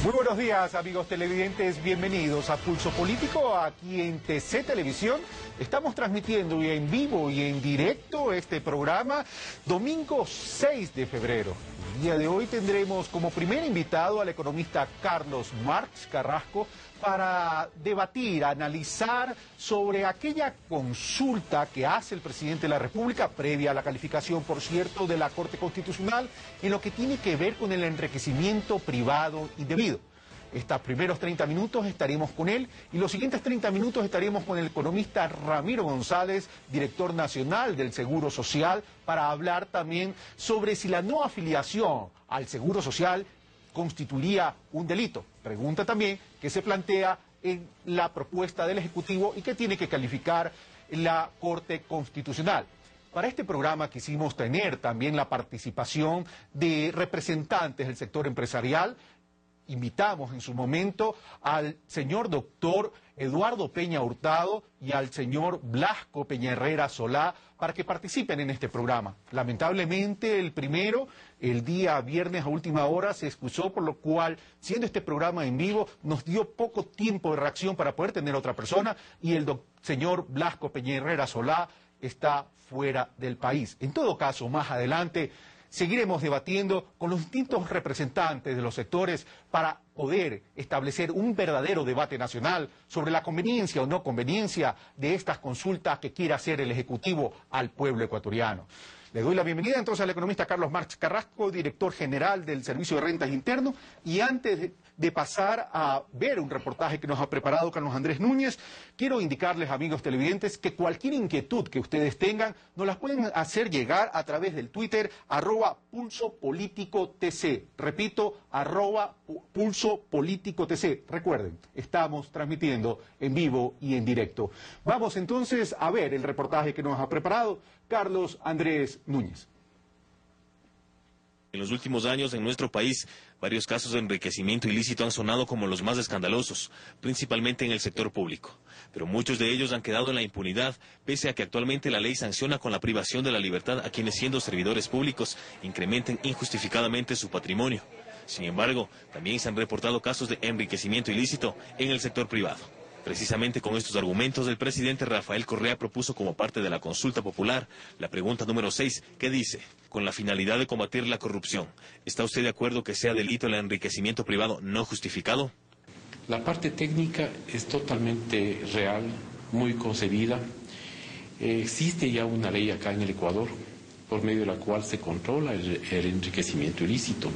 Muy buenos días, amigos televidentes, bienvenidos a Pulso Político, aquí en TC Televisión. Estamos transmitiendo en vivo y en directo este programa domingo 6 de febrero. El día de hoy tendremos como primer invitado al economista Carlos Marx Carrasco para debatir, analizar sobre aquella consulta que hace el presidente de la República, previa a la calificación, por cierto, de la Corte Constitucional, en lo que tiene que ver con el enriquecimiento privado indebido. Estos primeros 30 minutos estaremos con él y los siguientes 30 minutos estaremos con el economista Ramiro González, director nacional del Seguro Social, para hablar también sobre si la no afiliación al Seguro Social constituiría un delito. Pregunta también que se plantea en la propuesta del Ejecutivo y que tiene que calificar la Corte Constitucional. Para este programa quisimos tener también la participación de representantes del sector empresarial. Invitamos en su momento al señor doctor Eduardo Peña Hurtado y al señor Blasco Peña Herrera Solá para que participen en este programa. Lamentablemente el primero, el día viernes a última hora, se excusó, por lo cual, siendo este programa en vivo, nos dio poco tiempo de reacción para poder tener otra persona y el señor Blasco Peña Herrera Solá está fuera del país. En todo caso, más adelante seguiremos debatiendo con los distintos representantes de los sectores para poder establecer un verdadero debate nacional sobre la conveniencia o no conveniencia de estas consultas que quiere hacer el Ejecutivo al pueblo ecuatoriano. Le doy la bienvenida entonces al economista Carlos Marx Carrasco, director general del Servicio de Rentas Interno, y antes de pasar a ver un reportaje que nos ha preparado Carlos Andrés Núñez, quiero indicarles, amigos televidentes, que cualquier inquietud que ustedes tengan nos las pueden hacer llegar a través del Twitter @PulsoPolíticoTC. Repito, @PulsoPolíticoTC. Recuerden, estamos transmitiendo en vivo y en directo. Vamos entonces a ver el reportaje que nos ha preparado Carlos Andrés Núñez. En los últimos años en nuestro país, varios casos de enriquecimiento ilícito han sonado como los más escandalosos, principalmente en el sector público. Pero muchos de ellos han quedado en la impunidad, pese a que actualmente la ley sanciona con la privación de la libertad a quienes, siendo servidores públicos, incrementen injustificadamente su patrimonio. Sin embargo, también se han reportado casos de enriquecimiento ilícito en el sector privado. Precisamente con estos argumentos, el presidente Rafael Correa propuso como parte de la consulta popular la pregunta número 6, que dice: con la finalidad de combatir la corrupción, ¿está usted de acuerdo que sea delito el enriquecimiento privado no justificado? La parte técnica es totalmente real, muy concebida. Existe ya una ley acá en el Ecuador por medio de la cual se controla el enriquecimiento ilícito.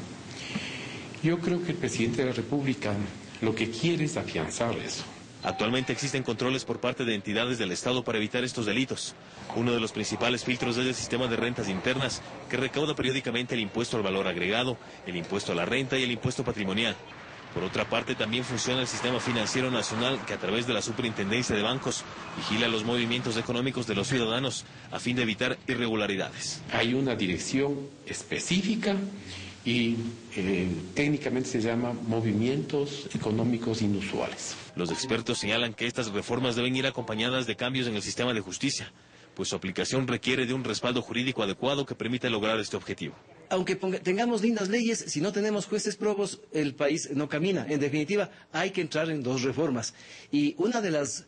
Yo creo que el presidente de la República lo que quiere es afianzar eso. Actualmente existen controles por parte de entidades del Estado para evitar estos delitos. Uno de los principales filtros es el sistema de rentas internas, que recauda periódicamente el impuesto al valor agregado, el impuesto a la renta y el impuesto patrimonial. Por otra parte, también funciona el sistema financiero nacional, que a través de la Superintendencia de Bancos vigila los movimientos económicos de los ciudadanos a fin de evitar irregularidades. Hay una dirección específica y técnicamente se llama movimientos económicos inusuales. Los expertos señalan que estas reformas deben ir acompañadas de cambios en el sistema de justicia, pues su aplicación requiere de un respaldo jurídico adecuado que permita lograr este objetivo. Aunque tengamos lindas leyes, si no tenemos jueces probos, el país no camina. En definitiva, hay que entrar en dos reformas. Y una de las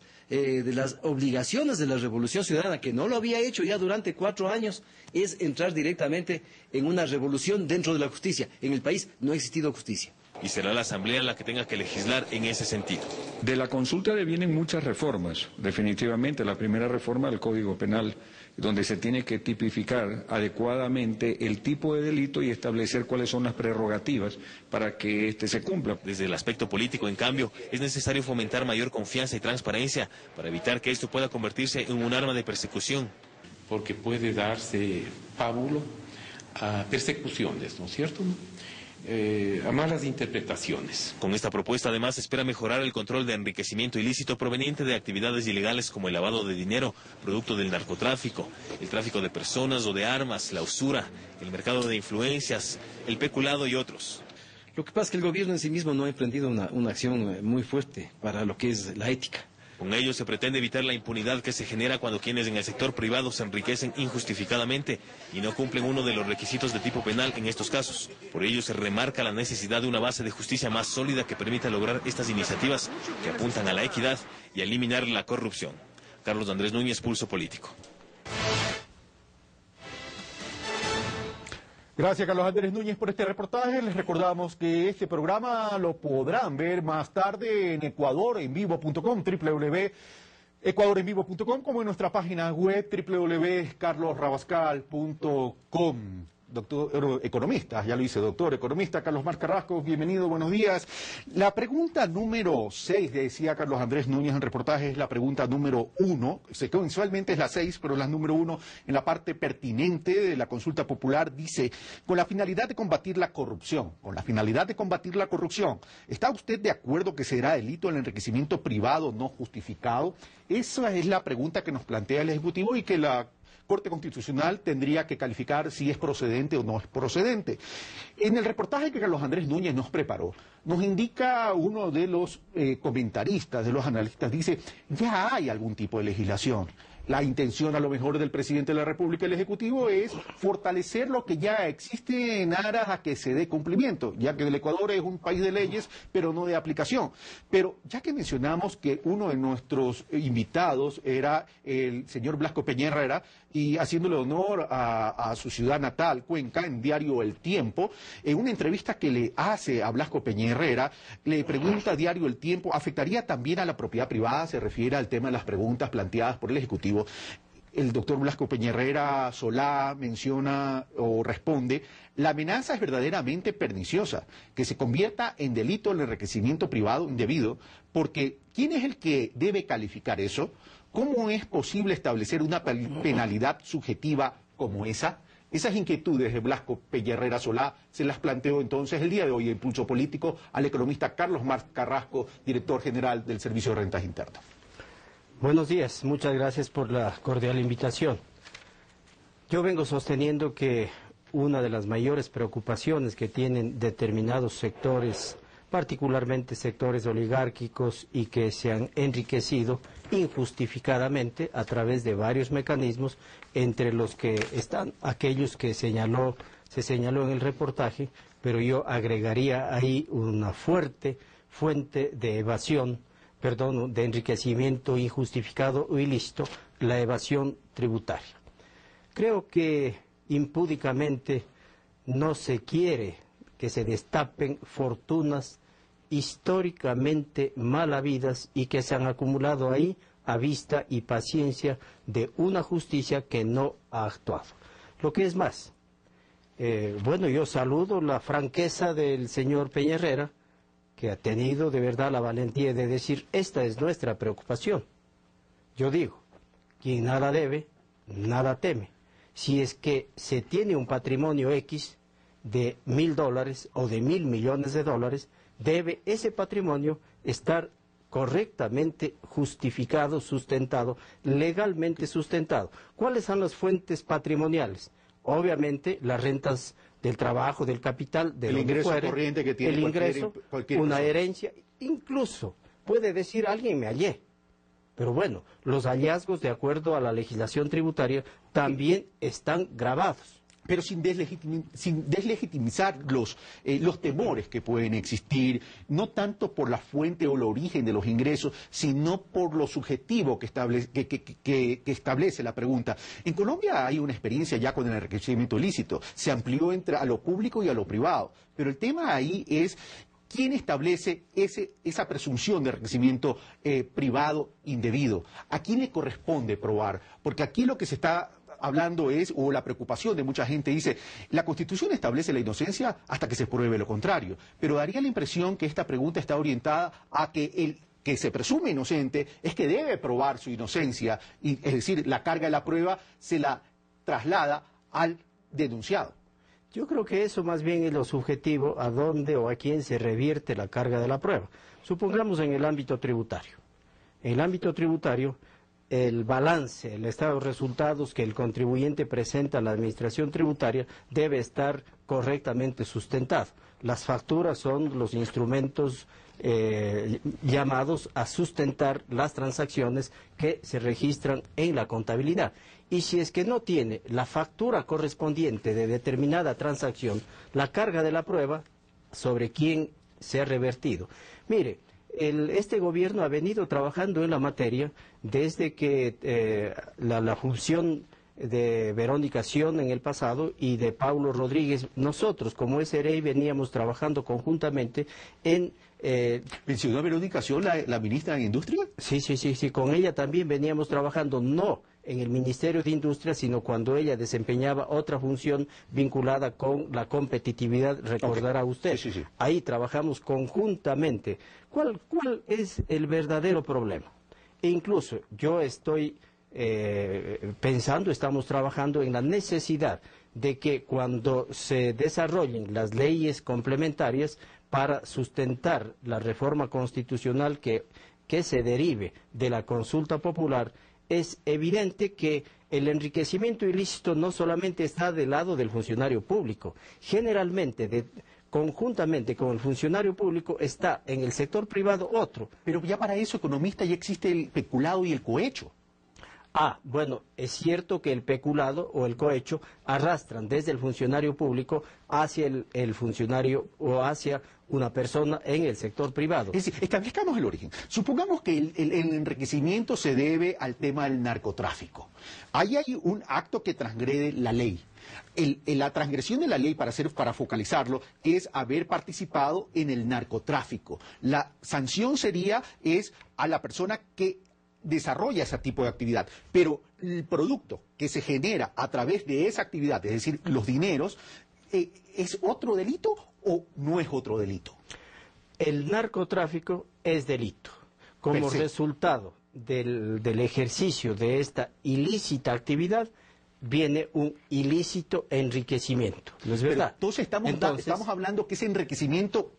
obligaciones de la Revolución Ciudadana, que no lo había hecho ya durante 4 años, es entrar directamente en una revolución dentro de la justicia. En el país no ha existido justicia. Y será la Asamblea la que tenga que legislar en ese sentido. De la consulta devienen muchas reformas, definitivamente. La primera reforma del Código Penal, donde se tiene que tipificar adecuadamente el tipo de delito y establecer cuáles son las prerrogativas para que éste se cumpla. Desde el aspecto político, en cambio, es necesario fomentar mayor confianza y transparencia para evitar que esto pueda convertirse en un arma de persecución. Porque puede darse pábulo a persecuciones, ¿no es cierto? A malas interpretaciones. Con esta propuesta, además, se espera mejorar el control de enriquecimiento ilícito proveniente de actividades ilegales como el lavado de dinero, producto del narcotráfico, el tráfico de personas o de armas, la usura, el mercado de influencias, el peculado y otros. Lo que pasa es que el gobierno en sí mismo no ha emprendido una acción muy fuerte para lo que es la ética. Con ello se pretende evitar la impunidad que se genera cuando quienes en el sector privado se enriquecen injustificadamente y no cumplen uno de los requisitos de tipo penal en estos casos. Por ello se remarca la necesidad de una base de justicia más sólida que permita lograr estas iniciativas que apuntan a la equidad y a eliminar la corrupción. Carlos Andrés Núñez, Pulso Político. Gracias, Carlos Andrés Núñez, por este reportaje. Les recordamos que este programa lo podrán ver más tarde en ecuadorenvivo.com, www.ecuadorenvivo.com, como en nuestra página web www.carlosrabascal.com. Doctor economista, ya lo hice, doctor economista Carlos Mar Carrasco, bienvenido, buenos días. La pregunta número 6, decía Carlos Andrés Núñez en el reportaje, es la pregunta número 1, secuencialmente es la 6, pero la número 1 en la parte pertinente de la consulta popular dice, con la finalidad de combatir la corrupción, ¿está usted de acuerdo que será delito el enriquecimiento privado no justificado? Esa es la pregunta que nos plantea el Ejecutivo y que la Corte Constitucional tendría que calificar si es procedente o no es procedente. En el reportaje que Carlos Andrés Núñez nos preparó, nos indica uno de los comentaristas, de los analistas, dice, ya hay algún tipo de legislación. La intención a lo mejor del presidente de la República y el Ejecutivo es fortalecer lo que ya existe en aras a que se dé cumplimiento, ya que el Ecuador es un país de leyes, pero no de aplicación. Pero ya que mencionamos que uno de nuestros invitados era el señor Blasco Peña Herrera, y haciéndole honor a su ciudad natal, Cuenca, en diario El Tiempo, en una entrevista que le hace a Blasco Peña Herrera, le pregunta a diario El Tiempo, ¿afectaría también a la propiedad privada? Se refiere al tema de las preguntas planteadas por el Ejecutivo. El doctor Blasco Peña Herrera Solá menciona o responde, la amenaza es verdaderamente perniciosa, que se convierta en delito el enriquecimiento privado indebido, porque ¿quién es el que debe calificar eso? ¿Cómo es posible establecer una penalidad subjetiva como esa? Esas inquietudes de Blasco Peña Herrera Solá se las planteó entonces el día de hoy en Pulso Político al economista Carlos Mar Carrasco, director general del Servicio de Rentas Internas. Buenos días, muchas gracias por la cordial invitación. Yo vengo sosteniendo que una de las mayores preocupaciones que tienen determinados sectores, particularmente sectores oligárquicos y que se han enriquecido injustificadamente a través de varios mecanismos, entre los que están aquellos que se señaló en el reportaje, pero yo agregaría ahí una fuerte fuente de evasión, de enriquecimiento injustificado o ilícito, la evasión tributaria. Creo que impúdicamente no se quiere que se destapen fortunas históricamente mal habidas y que se han acumulado ahí a vista y paciencia de una justicia que no ha actuado. Lo que es más, yo saludo la franqueza del señor Peña Herrera, que ha tenido de verdad la valentía de decir, esta es nuestra preocupación. Yo digo, quien nada debe, nada teme. Si es que se tiene un patrimonio X de $1.000 o de $1.000 millones, debe ese patrimonio estar correctamente justificado, sustentado, legalmente sustentado. ¿Cuáles son las fuentes patrimoniales? Obviamente las rentas del trabajo, del capital, de el ingreso corriente que tiene el ingreso, cualquier una persona. Herencia, incluso puede decir alguien me hallé. Pero bueno, los hallazgos de acuerdo a la legislación tributaria también están grabados. Pero sin deslegitimizar los temores que pueden existir, no tanto por la fuente o el origen de los ingresos, sino por lo subjetivo que establece la pregunta. En Colombia hay una experiencia ya con el enriquecimiento ilícito, se amplió a lo público y a lo privado, pero el tema ahí es ¿quién establece esa presunción de enriquecimiento privado indebido? ¿A quién le corresponde probar? Porque aquí lo que se está hablando o la preocupación de mucha gente dice, la Constitución establece la inocencia hasta que se pruebe lo contrario, pero daría la impresión que esta pregunta está orientada a que el que se presume inocente es que debe probar su inocencia, es decir, la carga de la prueba se la traslada al denunciado. Yo creo que eso más bien es lo subjetivo, a dónde o a quién se revierte la carga de la prueba. Supongamos en el ámbito tributario. En el ámbito tributario, el balance, el estado de resultados que el contribuyente presenta a la administración tributaria debe estar correctamente sustentado. Las facturas son los instrumentos llamados a sustentar las transacciones que se registran en la contabilidad. Y si es que no tiene la factura correspondiente de determinada transacción, la carga de la prueba sobre quién se ha revertido. Mire, este gobierno ha venido trabajando en la materia desde que la función de Verónica Sion en el pasado y de Paulo Rodríguez, nosotros como SRI veníamos trabajando conjuntamente en... ¿Mencionó a Verónica Sion, la ministra de Industria? Sí, con ella también veníamos trabajando, no en el Ministerio de Industria, sino cuando ella desempeñaba otra función vinculada con la competitividad, recordará usted. Sí. Ahí trabajamos conjuntamente. ¿Cuál es el verdadero problema? E incluso yo estoy estamos trabajando en la necesidad de que cuando se desarrollen las leyes complementarias para sustentar la reforma constitucional que se derive de la consulta popular, es evidente que el enriquecimiento ilícito no solamente está del lado del funcionario público, generalmente conjuntamente con el funcionario público está en el sector privado otro. Pero ya para eso, economista, ya existe el peculado y el cohecho. Bueno, es cierto que el peculado o el cohecho arrastran desde el funcionario público hacia el funcionario o hacia una persona en el sector privado. Es decir, establezcamos el origen. Supongamos que el enriquecimiento se debe al tema del narcotráfico. Ahí hay un acto que transgrede la ley. La transgresión de la ley, para focalizarlo, es haber participado en el narcotráfico. La sanción es a la persona que desarrolla ese tipo de actividad, pero el producto que se genera a través de esa actividad, es decir, los dineros, ¿es otro delito o no es otro delito? El narcotráfico es delito. Como resultado del ejercicio de esta ilícita actividad, viene un ilícito enriquecimiento. ¿No es verdad? Pero entonces estamos hablando que ese enriquecimiento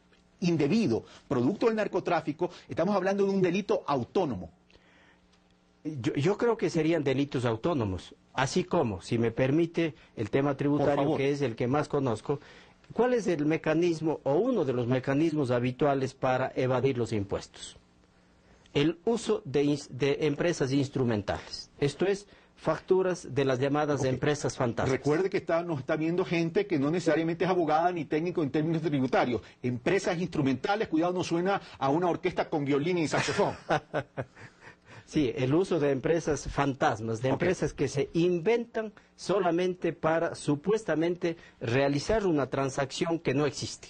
indebido, producto del narcotráfico, estamos hablando de un delito autónomo. Yo creo que serían delitos autónomos, así como, si me permite, el tema tributario, que es el que más conozco. ¿Cuál es el mecanismo o uno de los mecanismos habituales para evadir los impuestos? El uso de empresas instrumentales, esto es, facturas de las llamadas empresas fantasmas. Recuerde que nos está viendo gente que no necesariamente es abogada ni técnico en términos tributarios. Empresas instrumentales, cuidado, no suena a una orquesta con violín y saxofón. Sí, el uso de empresas fantasmas, de empresas que se inventan solamente para supuestamente realizar una transacción que no existe.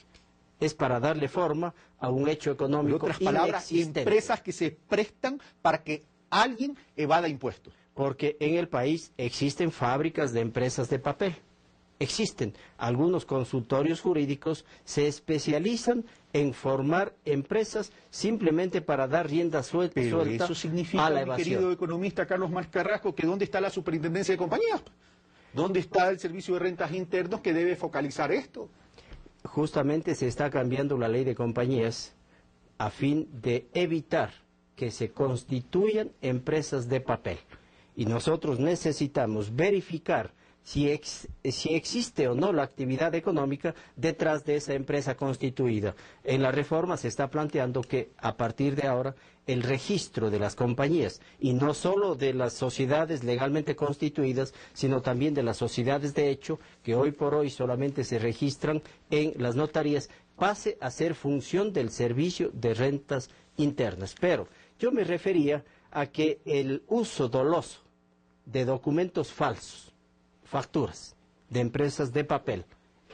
Es para darle forma a un hecho económico inexistente. En otras palabras, empresas que se prestan para que alguien evada impuestos. Porque en el país existen fábricas de empresas de papel. Existen. Algunos consultorios jurídicos se especializan en formar empresas simplemente para dar rienda suelta Pero eso significa, a la mi evasión. querido economista Carlos Marx Carrasco, que ¿dónde está la superintendencia de compañías? ¿Dónde está el servicio de rentas internos que debe focalizar esto? Justamente se está cambiando la ley de compañías a fin de evitar que se constituyan empresas de papel. Y nosotros necesitamos verificar si existe o no la actividad económica detrás de esa empresa constituida. En la reforma se está planteando que a partir de ahora el registro de las compañías, y no solo de las sociedades legalmente constituidas, sino también de las sociedades de hecho, que hoy por hoy solamente se registran en las notarías, pase a ser función del servicio de rentas internas. Pero yo me refería a que el uso doloso de documentos falsos, facturas de empresas de papel,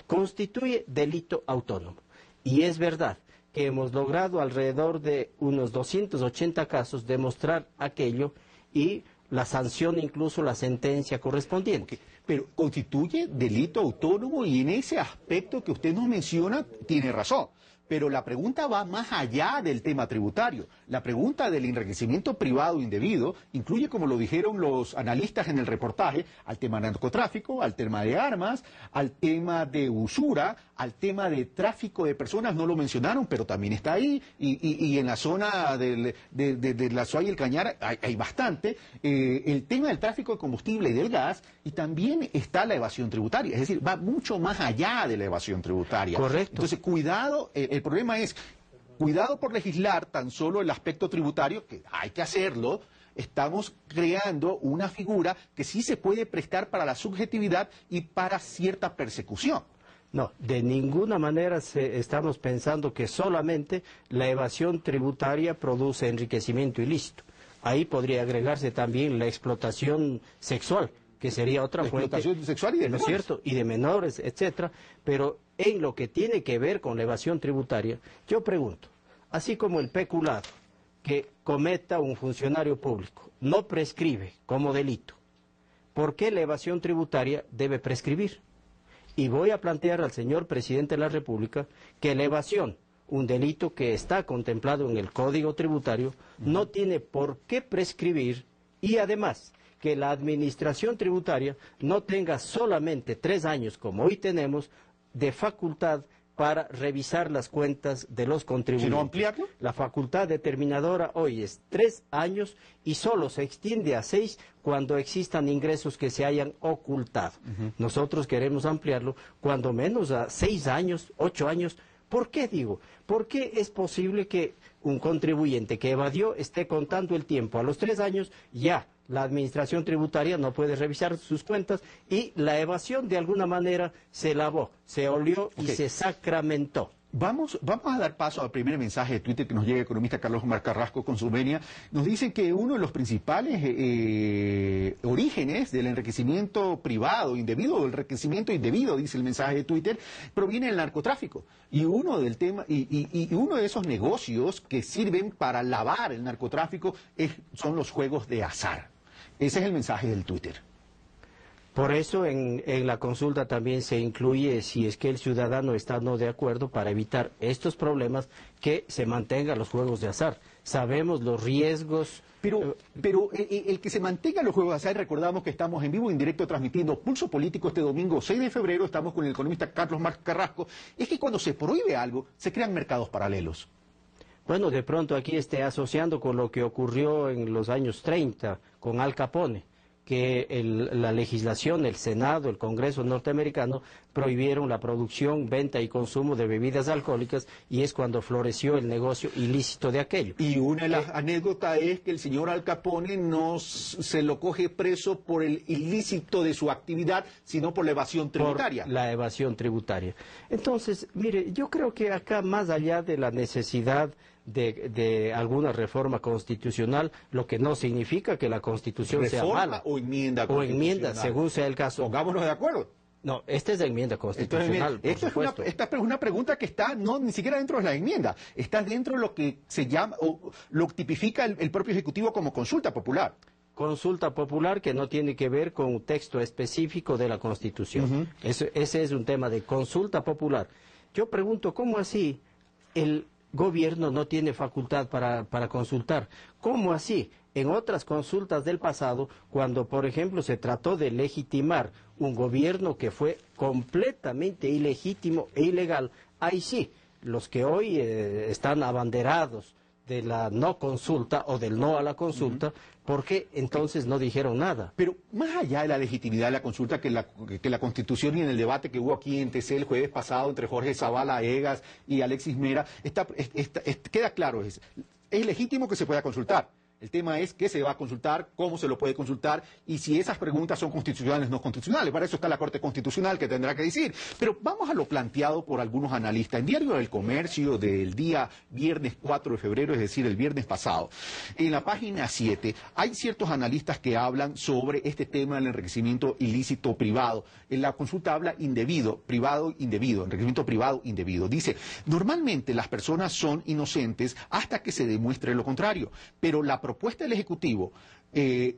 constituye delito autónomo. Y es verdad que hemos logrado alrededor de unos 280 casos demostrar aquello y la sanción, incluso la sentencia correspondiente. Pero constituye delito autónomo y en ese aspecto que usted nos menciona tiene razón. Pero la pregunta va más allá del tema tributario. La pregunta del enriquecimiento privado indebido incluye, como lo dijeron los analistas en el reportaje, al tema narcotráfico, al tema de armas, al tema de usura, al tema de tráfico de personas. No lo mencionaron, pero también está ahí. Y en la zona de la Suárez y el Cañar hay bastante. El tema del tráfico de combustible y del gas, y también está la evasión tributaria. Es decir, va mucho más allá de la evasión tributaria. Correcto. Entonces, cuidado, el problema es, cuidado por legislar tan solo el aspecto tributario, que hay que hacerlo. Estamos creando una figura que sí se puede prestar para la subjetividad y para cierta persecución. No, de ninguna manera estamos pensando que solamente la evasión tributaria produce enriquecimiento ilícito. Ahí podría agregarse también la explotación sexual, que sería otra fuente. Explotación sexual y de menores. ¿No es cierto? Y de menores, etcétera. Pero en lo que tiene que ver con la evasión tributaria, yo pregunto, así como el peculado que cometa un funcionario público no prescribe como delito, ¿por qué la evasión tributaria debe prescribir? Y voy a plantear al señor presidente de la República que la evasión, un delito que está contemplado en el Código Tributario, no tiene por qué prescribir, y además que la administración tributaria no tenga solamente 3 años, como hoy tenemos, de facultad para revisar las cuentas de los contribuyentes. ¿Sino ampliarlo? La facultad determinadora hoy es 3 años y solo se extiende a 6 cuando existan ingresos que se hayan ocultado. Nosotros queremos ampliarlo cuando menos a 6 años, 8 años. ¿Por qué digo? Porque es posible que un contribuyente que evadió esté contando el tiempo. A los 3 años ya la administración tributaria no puede revisar sus cuentas y la evasión de alguna manera se lavó, se olió y se sacramentó. Vamos a dar paso al primer mensaje de Twitter que nos llega el economista Carlos Omar Carrasco con su venia. Nos dice que uno de los principales orígenes del enriquecimiento privado, indebido, o el enriquecimiento indebido, dice el mensaje de Twitter, proviene del narcotráfico. Y uno de esos negocios que sirven para lavar el narcotráfico son los juegos de azar. Ese es el mensaje del Twitter. Por eso en la consulta también se incluye si es que el ciudadano está no de acuerdo para evitar estos problemas que se mantengan los juegos de azar. Sabemos los riesgos. Pero el que se mantenga los juegos de azar, recordamos que estamos en vivo y en directo transmitiendo Pulso Político este domingo 6 de febrero, estamos con el economista Carlos Omar Carrasco, es que cuando se prohíbe algo, se crean mercados paralelos. Bueno, de pronto aquí esté asociando con lo que ocurrió en los años 30 con Al Capone, que la legislación, el Senado, el Congreso norteamericano prohibieron la producción, venta y consumo de bebidas alcohólicas y es cuando floreció el negocio ilícito de aquello. Y una de las anécdotas es que el señor Al Capone no se lo coge preso por el ilícito de su actividad, sino por la evasión tributaria. Por la evasión tributaria. Entonces, mire, yo creo que acá más allá de la necesidad de alguna reforma constitucional, lo que no significa que la Constitución sea mala. O enmienda constitucional. O enmienda, según sea el caso. Pongámonos de acuerdo. No, esta es la enmienda constitucional, esta es una pregunta que está ni siquiera dentro de la enmienda, está dentro de lo que se llama, o lo tipifica el propio Ejecutivo como consulta popular. Consulta popular que no tiene que ver con un texto específico de la Constitución. Ese es un tema de consulta popular. Yo pregunto, ¿cómo así el gobierno no tiene facultad para consultar? ¿Cómo así? En otras consultas del pasado, cuando por ejemplo se trató de legitimar un gobierno que fue completamente ilegítimo e ilegal, ahí sí, los que hoy están abanderados de la no consulta o del no a la consulta, ¿por qué entonces no dijeron nada? Pero más allá de la legitimidad de la consulta que la Constitución y en el debate que hubo aquí en TC el jueves pasado entre Jorge Zavala Egas y Alexis Mera, queda claro, es legítimo que se pueda consultar. El tema es qué se va a consultar, cómo se lo puede consultar y si esas preguntas son constitucionales o no constitucionales. Para eso está la Corte Constitucional que tendrá que decir. Pero vamos a lo planteado por algunos analistas. En Diario del Comercio del día viernes 4 de febrero, es decir, el viernes pasado, en la página 7 hay ciertos analistas que hablan sobre este tema del enriquecimiento ilícito privado. En la consulta habla privado indebido, enriquecimiento privado indebido. Dice, normalmente las personas son inocentes hasta que se demuestre lo contrario, pero la propuesta del Ejecutivo,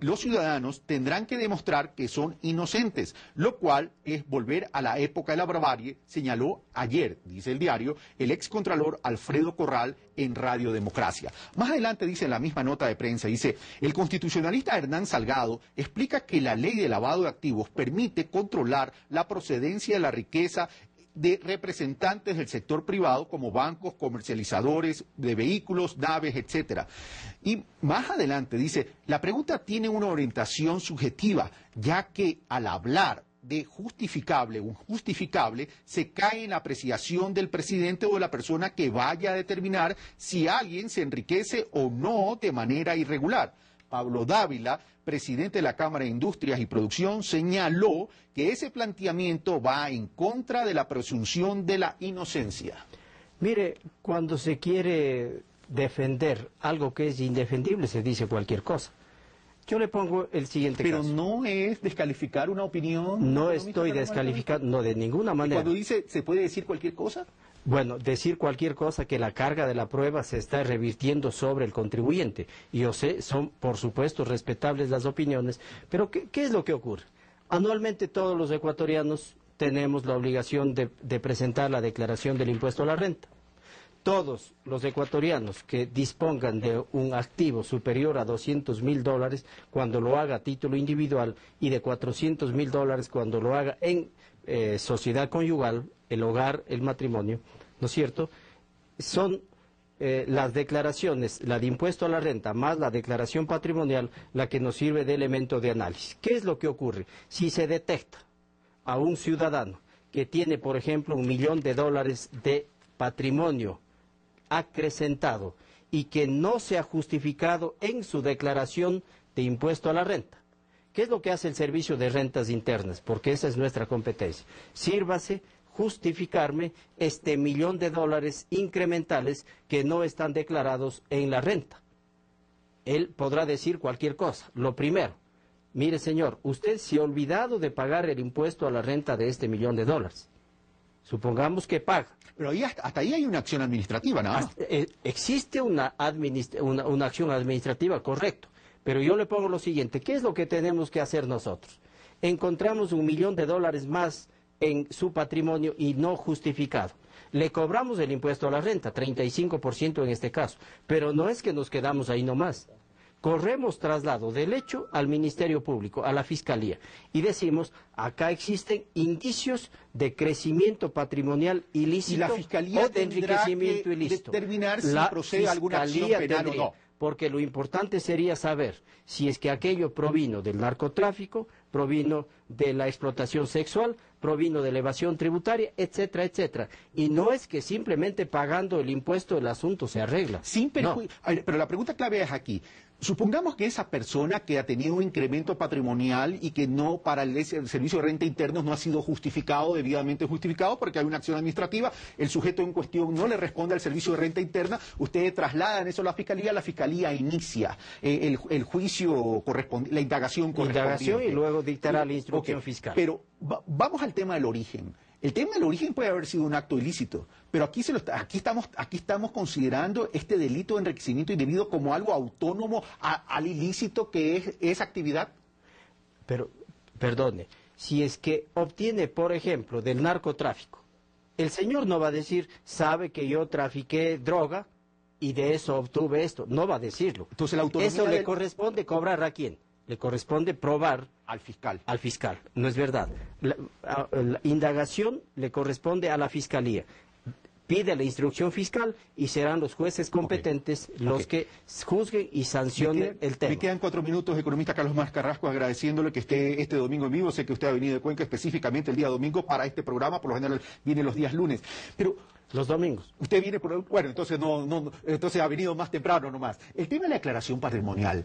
los ciudadanos tendrán que demostrar que son inocentes, lo cual es volver a la época de la barbarie, señaló ayer, dice el diario, el excontralor Alfredo Corral en Radio Democracia. Más adelante dice en la misma nota de prensa, dice, el constitucionalista Hernán Salgado explica que la ley de lavado de activos permite controlar la procedencia de la riqueza de representantes del sector privado como bancos, comercializadores de vehículos, naves, etcétera. Y más adelante dice, la pregunta tiene una orientación subjetiva, ya que al hablar de justificable o injustificable se cae en la apreciación del presidente o de la persona que vaya a determinar si alguien se enriquece o no de manera irregular. Pablo Dávila, presidente de la Cámara de Industrias y Producción, señaló que ese planteamiento va en contra de la presunción de la inocencia. Mire, cuando se quiere defender algo que es indefendible, se dice cualquier cosa. Yo le pongo el siguiente caso. Pero no es descalificar una opinión. No estoy descalificando, no, de ninguna manera. ¿Y cuando dice, se puede decir cualquier cosa? Bueno, decir cualquier cosa, que la carga de la prueba se está revirtiendo sobre el contribuyente. Y yo sé, son por supuesto respetables las opiniones, pero ¿qué es lo que ocurre? Anualmente todos los ecuatorianos tenemos la obligación de presentar la declaración del impuesto a la renta. Todos los ecuatorianos que dispongan de un activo superior a $200.000 cuando lo haga a título individual y de $400.000 cuando lo haga en sociedad conyugal, el hogar, el matrimonio, ¿no es cierto? Son las declaraciones, la de impuesto a la renta más la declaración patrimonial, la que nos sirve de elemento de análisis. ¿Qué es lo que ocurre? Si se detecta a un ciudadano que tiene, por ejemplo, $1 millón de patrimonio acrecentado y que no se ha justificado en su declaración de impuesto a la renta. ¿Qué es lo que hace el Servicio de Rentas Internas? Porque esa es nuestra competencia. Sírvase justificarme este $1 millón incrementales que no están declarados en la renta. Él podrá decir cualquier cosa. Lo primero, mire señor, usted se ha olvidado de pagar el impuesto a la renta de este $1 millón. Supongamos que paga. Pero ahí hasta ahí hay una acción administrativa, ¿no? Existe una acción administrativa, correcto. Pero yo le pongo lo siguiente, ¿qué es lo que tenemos que hacer nosotros? Encontramos $1 millón más en su patrimonio y no justificado. Le cobramos el impuesto a la renta, 35% en este caso, pero no es que nos quedamos ahí nomás. Corremos traslado del hecho al Ministerio Público, a la Fiscalía, y decimos, acá existen indicios de crecimiento patrimonial ilícito y la Fiscalía o de enriquecimiento ilícito. Determinar si procede alguna acción penal o no. Porque lo importante sería saber si es que aquello provino del narcotráfico, provino de la explotación sexual, provino de la evasión tributaria, etcétera, etcétera. Y no es que simplemente pagando el impuesto el asunto se arregla. No. Pero la pregunta clave es aquí. Supongamos que esa persona que ha tenido un incremento patrimonial y que no para el Servicio de Renta Internos no ha sido justificado, debidamente justificado, porque hay una acción administrativa, el sujeto en cuestión no le responde al Servicio de Renta Interna, ustedes trasladan eso a la Fiscalía inicia el juicio correspondiente, la indagación correspondiente. Indagación y luego dictará la instrucción fiscal. Pero vamos al tema del origen. El tema del origen puede haber sido un acto ilícito, pero aquí estamos considerando este delito de enriquecimiento indebido como algo autónomo al ilícito que es esa actividad. Pero, perdone, si es que obtiene, por ejemplo, del narcotráfico, el señor no va a decir, sabe que yo trafiqué droga y de eso obtuve esto, no va a decirlo. Entonces, la autonomía eso le corresponde cobrar a quién. Le corresponde probar al fiscal. Al fiscal, no es verdad. La indagación le corresponde a la Fiscalía. Pide la instrucción fiscal y serán los jueces competentes los que juzguen y sancionen el tema. Me quedan 4 minutos, economista Carlos Mar Carrasco, agradeciéndole que esté este domingo en vivo. Sé que usted ha venido de Cuenca específicamente el día domingo para este programa, por lo general viene los días lunes. Pero los domingos. Usted viene por... Bueno, entonces entonces ha venido más temprano nomás. El tema de la declaración patrimonial.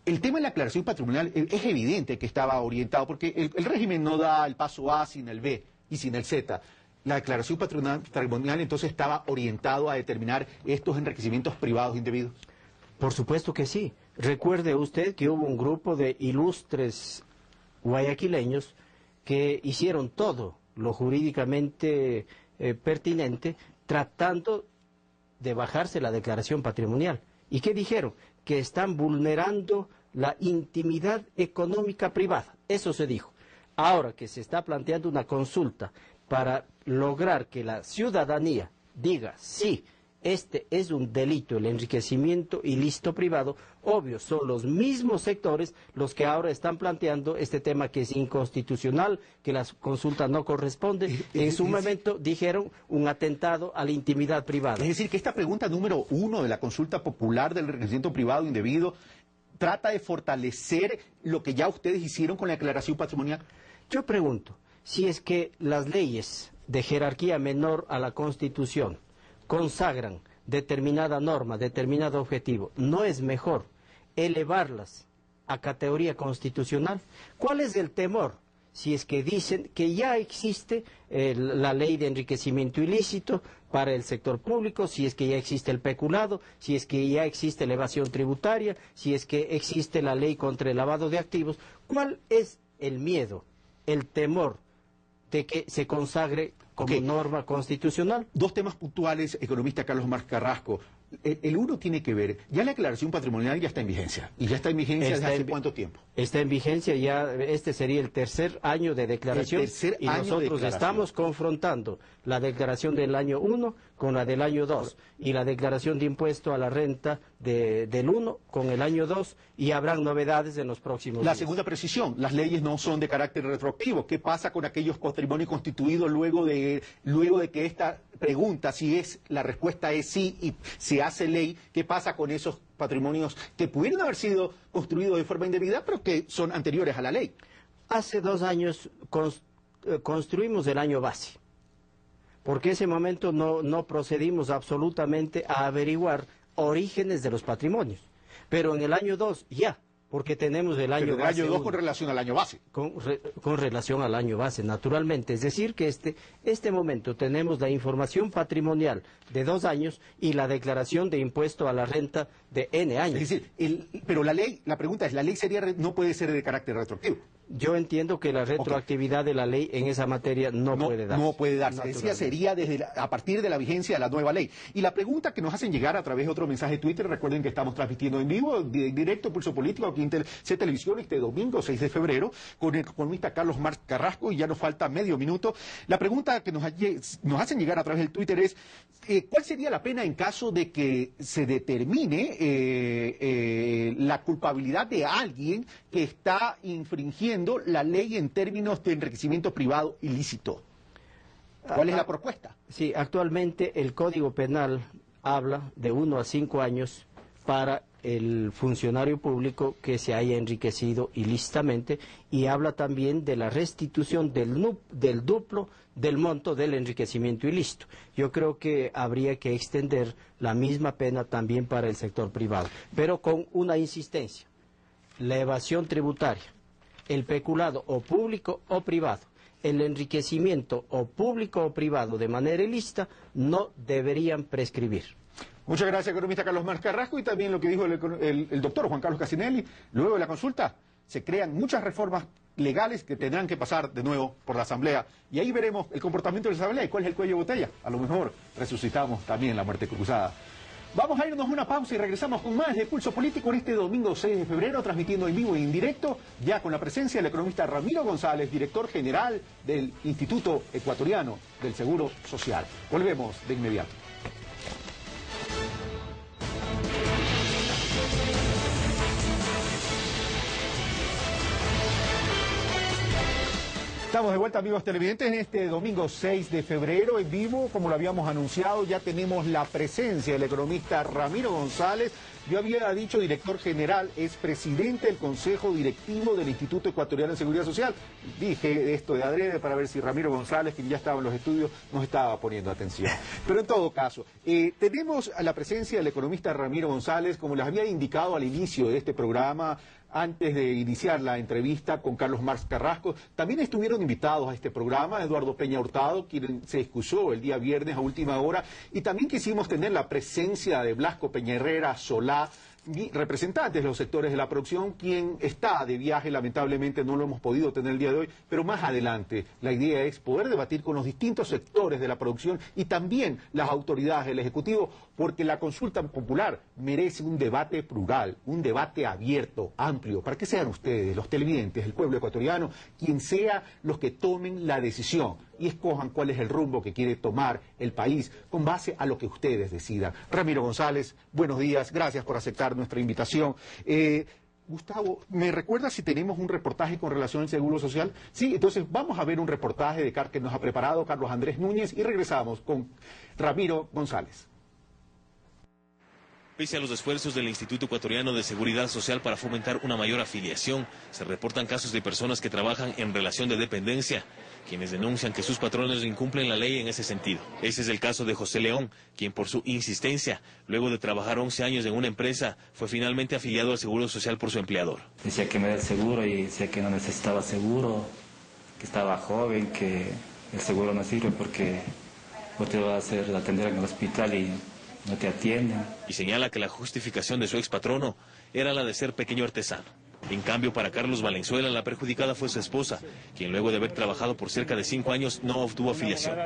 El tema de la aclaración patrimonial es evidente que estaba orientado, porque el régimen no da el paso A sin el B y sin el Z. La declaración patrimonial entonces estaba orientado a determinar estos enriquecimientos privados indebidos. Por supuesto que sí. Recuerde usted que hubo un grupo de ilustres guayaquileños que hicieron todo lo jurídicamente pertinente tratando de bajarse la declaración patrimonial. ¿Y qué dijeron? Que están vulnerando la intimidad económica privada. Eso se dijo. Ahora que se está planteando una consulta para lograr que la ciudadanía diga, sí, este es un delito, el enriquecimiento ilícito privado, obvio, son los mismos sectores los que ahora están planteando este tema que es inconstitucional, que la consulta no corresponde. En su momento dijeron un atentado a la intimidad privada. Es decir, que esta pregunta número 1 de la consulta popular del enriquecimiento privado indebido trata de fortalecer lo que ya ustedes hicieron con la declaración patrimonial. Yo pregunto, si es que las leyes de jerarquía menor a la Constitución consagran determinada norma, determinado objetivo, ¿no es mejor elevarlas a categoría constitucional? ¿Cuál es el temor? Si es que dicen que ya existe la ley de enriquecimiento ilícito para el sector público, si es que ya existe el peculado, si es que ya existe la evasión tributaria, si es que existe la ley contra el lavado de activos, ¿cuál es el miedo, el temor de que se consagre como norma constitucional? Dos temas puntuales, economista Carlos Marx Carrasco. El uno tiene que ver, ya la declaración patrimonial ya está en vigencia. ¿Y ya está en vigencia desde hace cuánto tiempo? Está en vigencia ya, este sería el tercer año de declaración. Y nosotros estamos confrontando la declaración del año 1 con la del año 2 y la declaración de impuesto a la renta del 1 con el año 2, y habrán novedades en los próximos días. La segunda precisión, las leyes no son de carácter retroactivo. ¿Qué pasa con aquellos patrimonios constituidos luego de que esta pregunta, si es la respuesta es sí y se hace ley, qué pasa con esos patrimonios que pudieron haber sido construidos de forma indebida pero que son anteriores a la ley? Hace 2 años construimos el año base, porque en ese momento no procedimos absolutamente a averiguar orígenes de los patrimonios, pero en el año 2 ya, porque tenemos el año base. El año 2 con relación al año base. Con relación al año base, naturalmente. Es decir, que este momento tenemos la información patrimonial de 2 años y la declaración de impuesto a la renta de N años. Es decir, pero la pregunta es, ¿la ley no puede ser de carácter retroactivo? Yo entiendo que la retroactividad de la ley en esa materia no puede darse. No puede darse. Decía, sería a partir de la vigencia de la nueva ley. Y la pregunta que nos hacen llegar a través de otro mensaje de Twitter, recuerden que estamos transmitiendo en vivo, directo, Pulso Político, aquí en TC Televisión, este domingo 6 de febrero, con el economista Carlos Marx Carrasco, y ya nos falta medio minuto. La pregunta que nos hacen llegar a través del Twitter es, ¿cuál sería la pena en caso de que se determine la culpabilidad de alguien que está infringiendo la ley en términos de enriquecimiento privado ilícito? ¿Cuál es la propuesta? Sí, actualmente el Código Penal habla de 1 a 5 años para el funcionario público que se haya enriquecido ilícitamente, y habla también de la restitución del duplo del monto del enriquecimiento ilícito. Yo creo que habría que extender la misma pena también para el sector privado, pero con una insistencia: la evasión tributaria, el peculado o público o privado, el enriquecimiento o público o privado de manera ilícita no deberían prescribir. Muchas gracias, economista Carlos Marx Carrasco, y también lo que dijo el doctor Juan Carlos Casinelli. Luego de la consulta se crean muchas reformas legales que tendrán que pasar de nuevo por la Asamblea, y ahí veremos el comportamiento de la Asamblea y cuál es el cuello de botella. A lo mejor resucitamos también la muerte cruzada. Vamos a irnos a una pausa y regresamos con más de Pulso Político en este domingo 6 de febrero, transmitiendo en vivo e en directo, ya con la presencia del economista Ramiro González, director general del Instituto Ecuatoriano del Seguro Social. Volvemos de inmediato. Estamos de vuelta, amigos televidentes, en este domingo 6 de febrero, en vivo, como lo habíamos anunciado. Ya tenemos la presencia del economista Ramiro González. Yo había dicho director general, es presidente del Consejo Directivo del Instituto Ecuatoriano de Seguridad Social. Dije esto de adrede para ver si Ramiro González, quien ya estaba en los estudios, nos estaba poniendo atención. Pero en todo caso, tenemos a la presencia del economista Ramiro González, como les había indicado al inicio de este programa, antes de iniciar la entrevista con Carlos Marx Carrasco. También estuvieron invitados a este programa Eduardo Peña Hurtado, quien se excusó el día viernes a última hora, y también quisimos tener la presencia de Blasco Peña Herrera Solá, representantes de los sectores de la producción, quien está de viaje, lamentablemente no lo hemos podido tener el día de hoy, pero más adelante la idea es poder debatir con los distintos sectores de la producción y también las autoridades del Ejecutivo, porque la consulta popular merece un debate plural, un debate abierto, amplio, para que sean ustedes, los televidentes, el pueblo ecuatoriano, quien sea los que tomen la decisión y escojan cuál es el rumbo que quiere tomar el país con base a lo que ustedes decidan. Ramiro González, buenos días, gracias por aceptar nuestra invitación. Gustavo, ¿me recuerdas si tenemos un reportaje con relación al Seguro Social? Sí, entonces vamos a ver un reportaje que nos ha preparado Carlos Andrés Núñez y regresamos con Ramiro González. Pese a los esfuerzos del Instituto Ecuatoriano de Seguridad Social para fomentar una mayor afiliación, se reportan casos de personas que trabajan en relación de dependencia, quienes denuncian que sus patrones incumplen la ley en ese sentido. Ese es el caso de José León, quien por su insistencia, luego de trabajar 11 años en una empresa, fue finalmente afiliado al Seguro Social por su empleador. Decía que me da el seguro y decía que no necesitaba seguro, que estaba joven, que el seguro no sirve porque vos te vas a atender en el hospital y no te atienden. Y señala que la justificación de su expatrono era la de ser pequeño artesano. En cambio, para Carlos Valenzuela, la perjudicada fue su esposa, quien luego de haber trabajado por cerca de 5 años no obtuvo afiliación.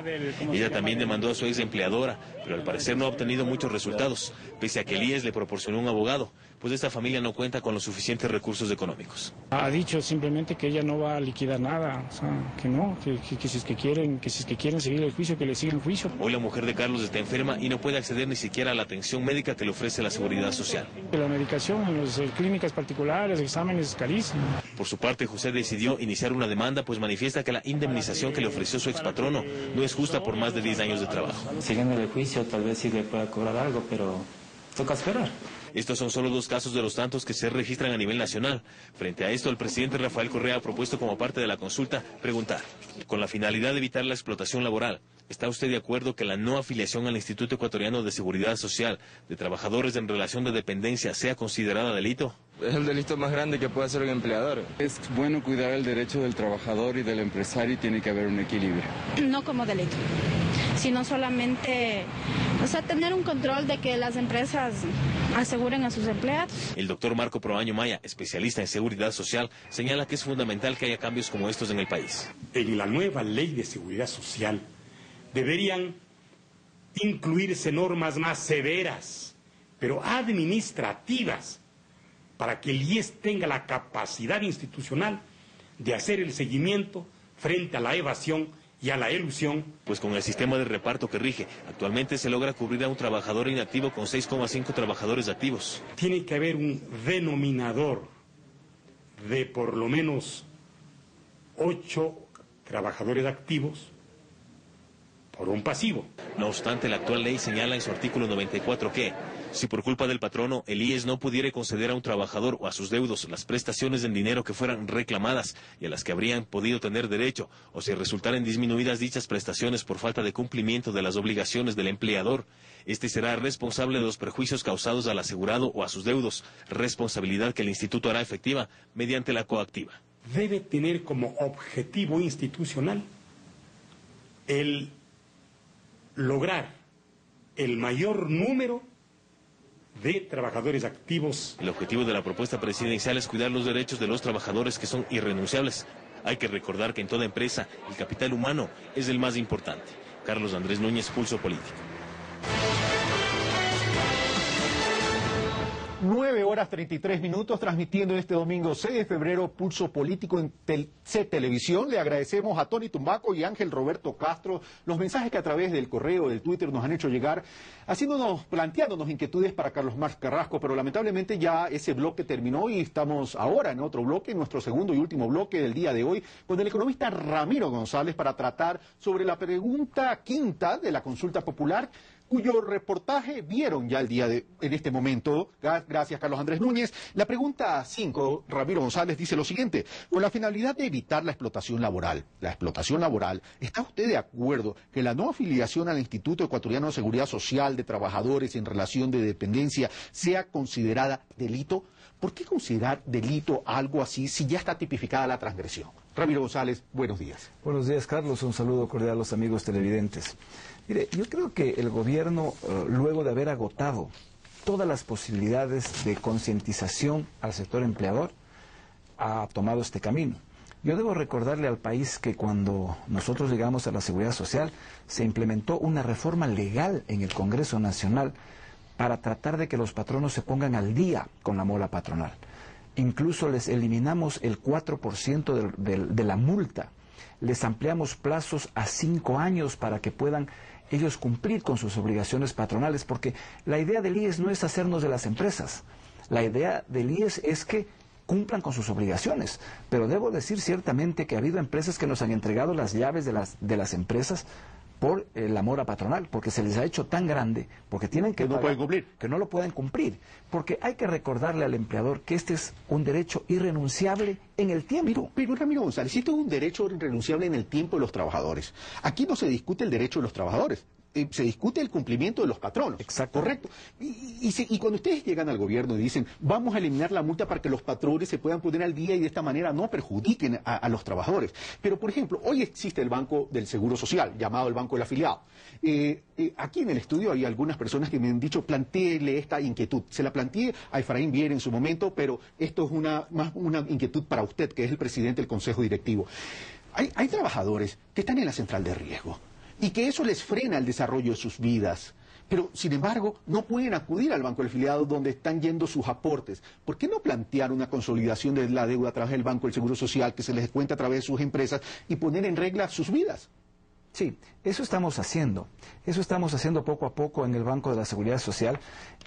Ella también demandó a su ex empleadora, pero al parecer no ha obtenido muchos resultados, pese a que el IES le proporcionó un abogado, pues esta familia no cuenta con los suficientes recursos económicos. Ha dicho simplemente que ella no va a liquidar nada, o sea, que no, que si es que quieren seguir el juicio, que le sigan el juicio. Hoy la mujer de Carlos está enferma y no puede acceder ni siquiera a la atención médica que le ofrece la Seguridad Social. La medicación en las clínicas particulares, exámenes, es carísimo. Por su parte, José decidió iniciar una demanda, pues manifiesta que la indemnización que le ofreció su expatrono no es justa por más de 10 años de trabajo. Siguiendo el juicio, tal vez sí le pueda cobrar algo, pero toca esperar. Estos son solo 2 casos de los tantos que se registran a nivel nacional. Frente a esto, el presidente Rafael Correa ha propuesto como parte de la consulta preguntar, con la finalidad de evitar la explotación laboral, ¿está usted de acuerdo que la no afiliación al Instituto Ecuatoriano de Seguridad Social de trabajadores en relación de dependencia sea considerada delito? Es el delito más grande que puede hacer un empleador. Es bueno cuidar el derecho del trabajador y del empresario y tiene que haber un equilibrio. No como delito, sino solamente, tener un control de que las empresas aseguren a sus empleados. El doctor Marco Proaño Maya, especialista en seguridad social, señala que es fundamental que haya cambios como estos en el país. En la nueva ley de seguridad social deberían incluirse normas más severas, pero administrativas, para que el IES tenga la capacidad institucional de hacer el seguimiento frente a la evasión y a la elusión. Pues con el sistema de reparto que rige, actualmente se logra cubrir a un trabajador inactivo con 6,5 trabajadores activos. Tiene que haber un denominador de por lo menos 8 trabajadores activos por un pasivo. No obstante, la actual ley señala en su artículo 94 que, si por culpa del patrono el IES no pudiera conceder a un trabajador o a sus deudos las prestaciones en dinero que fueran reclamadas y a las que habrían podido tener derecho, o si resultaran disminuidas dichas prestaciones por falta de cumplimiento de las obligaciones del empleador, este será responsable de los perjuicios causados al asegurado o a sus deudos, responsabilidad que el instituto hará efectiva mediante la coactiva. Debe tener como objetivo institucional el lograr el mayor número de trabajadores activos. El objetivo de la propuesta presidencial es cuidar los derechos de los trabajadores, que son irrenunciables. Hay que recordar que en toda empresa el capital humano es el más importante. Carlos Andrés Núñez, Pulso Político. 9:33, transmitiendo este domingo 6 de febrero Pulso Político en C Televisión. Le agradecemos a Tony Tumbaco y Ángel Roberto Castro los mensajes que a través del correo, del Twitter nos han hecho llegar, planteándonos inquietudes para Carlos Marx Carrasco, pero lamentablemente ya ese bloque terminó y estamos ahora en otro bloque, en nuestro segundo y último bloque del día de hoy, con el economista Ramiro González para tratar sobre la pregunta quinta de la consulta popular, cuyo reportaje vieron ya en este momento. Gracias, Carlos Andrés Núñez. La pregunta 5, Ramiro González, dice lo siguiente: con la finalidad de evitar la explotación laboral, ¿está usted de acuerdo que la no afiliación al Instituto Ecuatoriano de Seguridad Social de Trabajadores en relación de dependencia sea considerada delito? ¿Por qué considerar delito algo así si ya está tipificada la transgresión? Ramiro González, buenos días. Buenos días, Carlos. Un saludo cordial a los amigos televidentes. Mire, yo creo que el gobierno, luego de haber agotado todas las posibilidades de concientización al sector empleador, ha tomado este camino. Yo debo recordarle al país que cuando nosotros llegamos a la Seguridad Social, se implementó una reforma legal en el Congreso Nacional para tratar de que los patronos se pongan al día con la mola patronal. Incluso les eliminamos el 4% de la multa. Les ampliamos plazos a 5 años para que puedan ellos cumplir con sus obligaciones patronales, porque la idea del IES no es hacernos de las empresas. La idea del IES es que cumplan con sus obligaciones. Pero debo decir ciertamente que ha habido empresas que nos han entregado las llaves de las empresas por la mora patronal, porque se les ha hecho tan grande, porque tienen que no pagar, pueden cumplir. que no lo pueden cumplir, porque hay que recordarle al empleador que este es un derecho irrenunciable en el tiempo. Pero Ramiro González, esto es un derecho irrenunciable en el tiempo de los trabajadores. Aquí no se discute el derecho de los trabajadores. Se discute el cumplimiento de los patronos. Exacto. Correcto. Y cuando ustedes llegan al gobierno y dicen, vamos a eliminar la multa para que los patrones se puedan poner al día y de esta manera no perjudiquen a los trabajadores. Pero, por ejemplo, hoy existe el Banco del Seguro Social, llamado el Banco del Afiliado. Aquí en el estudio hay algunas personas que me han dicho, plantéele esta inquietud. Se la planteé a Efraín Viera en su momento, pero esto es más una inquietud para usted, que es el presidente del Consejo Directivo. Hay trabajadores que están en la central de riesgo y que eso les frena el desarrollo de sus vidas. Pero, sin embargo, no pueden acudir al Banco del Afiliado donde están yendo sus aportes. ¿Por qué no plantear una consolidación de la deuda a través del Banco del Seguro Social que se les cuenta a través de sus empresas y poner en regla sus vidas? Sí, eso estamos haciendo. Eso estamos haciendo poco a poco en el Banco de la Seguridad Social,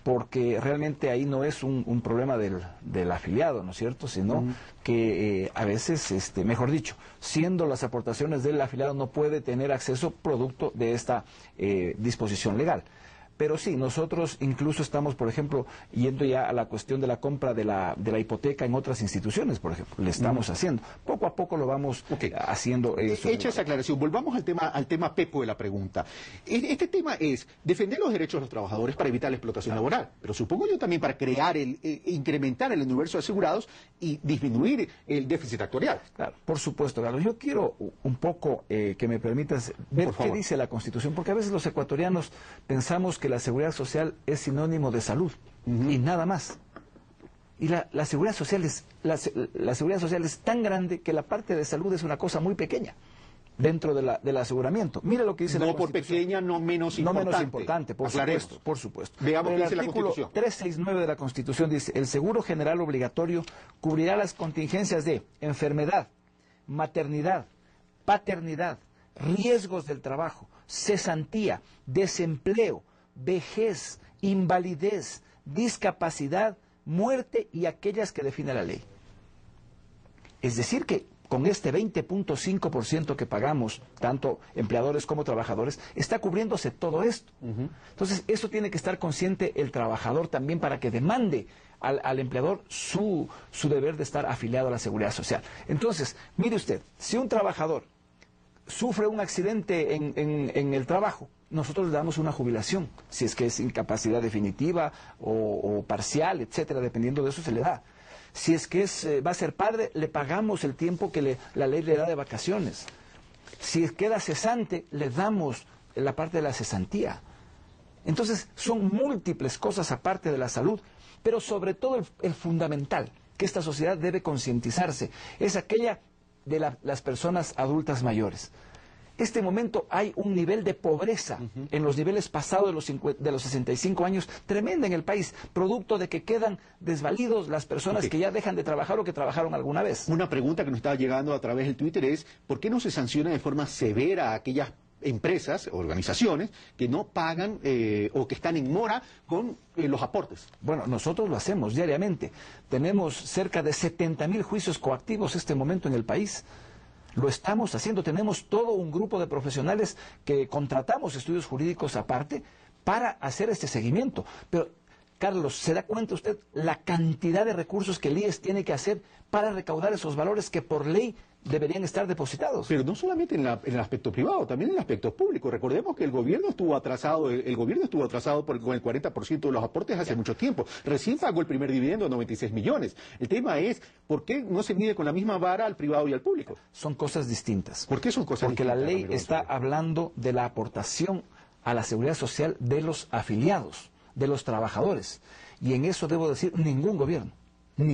porque realmente ahí no es un problema del afiliado, ¿no es cierto? Sino que a veces, mejor dicho, siendo las aportaciones del afiliado no puede tener acceso producto de esta disposición legal. Pero sí, nosotros incluso estamos, por ejemplo, yendo ya a la cuestión de la compra de la hipoteca en otras instituciones, por ejemplo. Le estamos haciendo. Poco a poco lo vamos haciendo. Hecha esa aclaración, volvamos al tema Pepo de la pregunta. Este tema es defender los derechos de los trabajadores para evitar la explotación laboral, pero supongo yo también para crear incrementar el universo de asegurados y disminuir el déficit actuarial. Claro, por supuesto, Carlos. Yo quiero un poco que me permitas ver qué dice la Constitución, porque a veces los ecuatorianos pensamos que la seguridad social es sinónimo de salud y nada más. Y la seguridad social la seguridad social es tan grande que la parte de salud es una cosa muy pequeña dentro del aseguramiento. Mira lo que dice la Constitución. No por pequeña, no menos importante. No menos importante, por supuesto. Veamos qué dice la Constitución. El artículo 369 de la Constitución dice: el seguro general obligatorio cubrirá las contingencias de enfermedad, maternidad, paternidad, riesgos del trabajo, cesantía, desempleo, vejez, invalidez, discapacidad, muerte y aquellas que define la ley. Es decir que con este 20.5% que pagamos, tanto empleadores como trabajadores, está cubriéndose todo esto. Entonces, eso tiene que estar consciente el trabajador también para que demande al empleador su deber de estar afiliado a la Seguridad Social. Entonces, mire usted, si un trabajador sufre un accidente en el trabajo, nosotros le damos una jubilación, si es que es incapacidad definitiva o parcial, etcétera, dependiendo de eso se le da. Si es que va a ser padre, le pagamos el tiempo que la ley le da de vacaciones. Si queda cesante, le damos la parte de la cesantía. Entonces, son múltiples cosas aparte de la salud, pero sobre todo el fundamental, que esta sociedad debe concientizarse, es aquella de las personas adultas mayores. Este momento hay un nivel de pobreza en los niveles pasados de los 65 años tremenda en el país, producto de que quedan desvalidos las personas que ya dejan de trabajar o que trabajaron alguna vez. Una pregunta que nos está llegando a través del Twitter es: ¿por qué no se sanciona de forma severa a aquellas empresas, organizaciones que no pagan o que están en mora con los aportes? Bueno, nosotros lo hacemos diariamente. Tenemos cerca de 70.000 juicios coactivos este momento en el país. Lo estamos haciendo. Tenemos todo un grupo de profesionales que contratamos estudios jurídicos aparte para hacer este seguimiento. Pero, Carlos, ¿se da cuenta usted la cantidad de recursos que el IES tiene que hacer para recaudar esos valores que por ley deberían estar depositados? Pero no solamente en el aspecto privado, también en el aspecto público. Recordemos que el gobierno estuvo atrasado, con el 40% de los aportes hace mucho tiempo. Recién pagó el primer dividendo de 96 millones. El tema es, ¿por qué no se mide con la misma vara al privado y al público? Son cosas distintas. ¿Por qué son cosas distintas? Porque la ley está hablando de la aportación a la seguridad social de los afiliados, de los trabajadores. Y en eso debo decir, ningún gobierno, en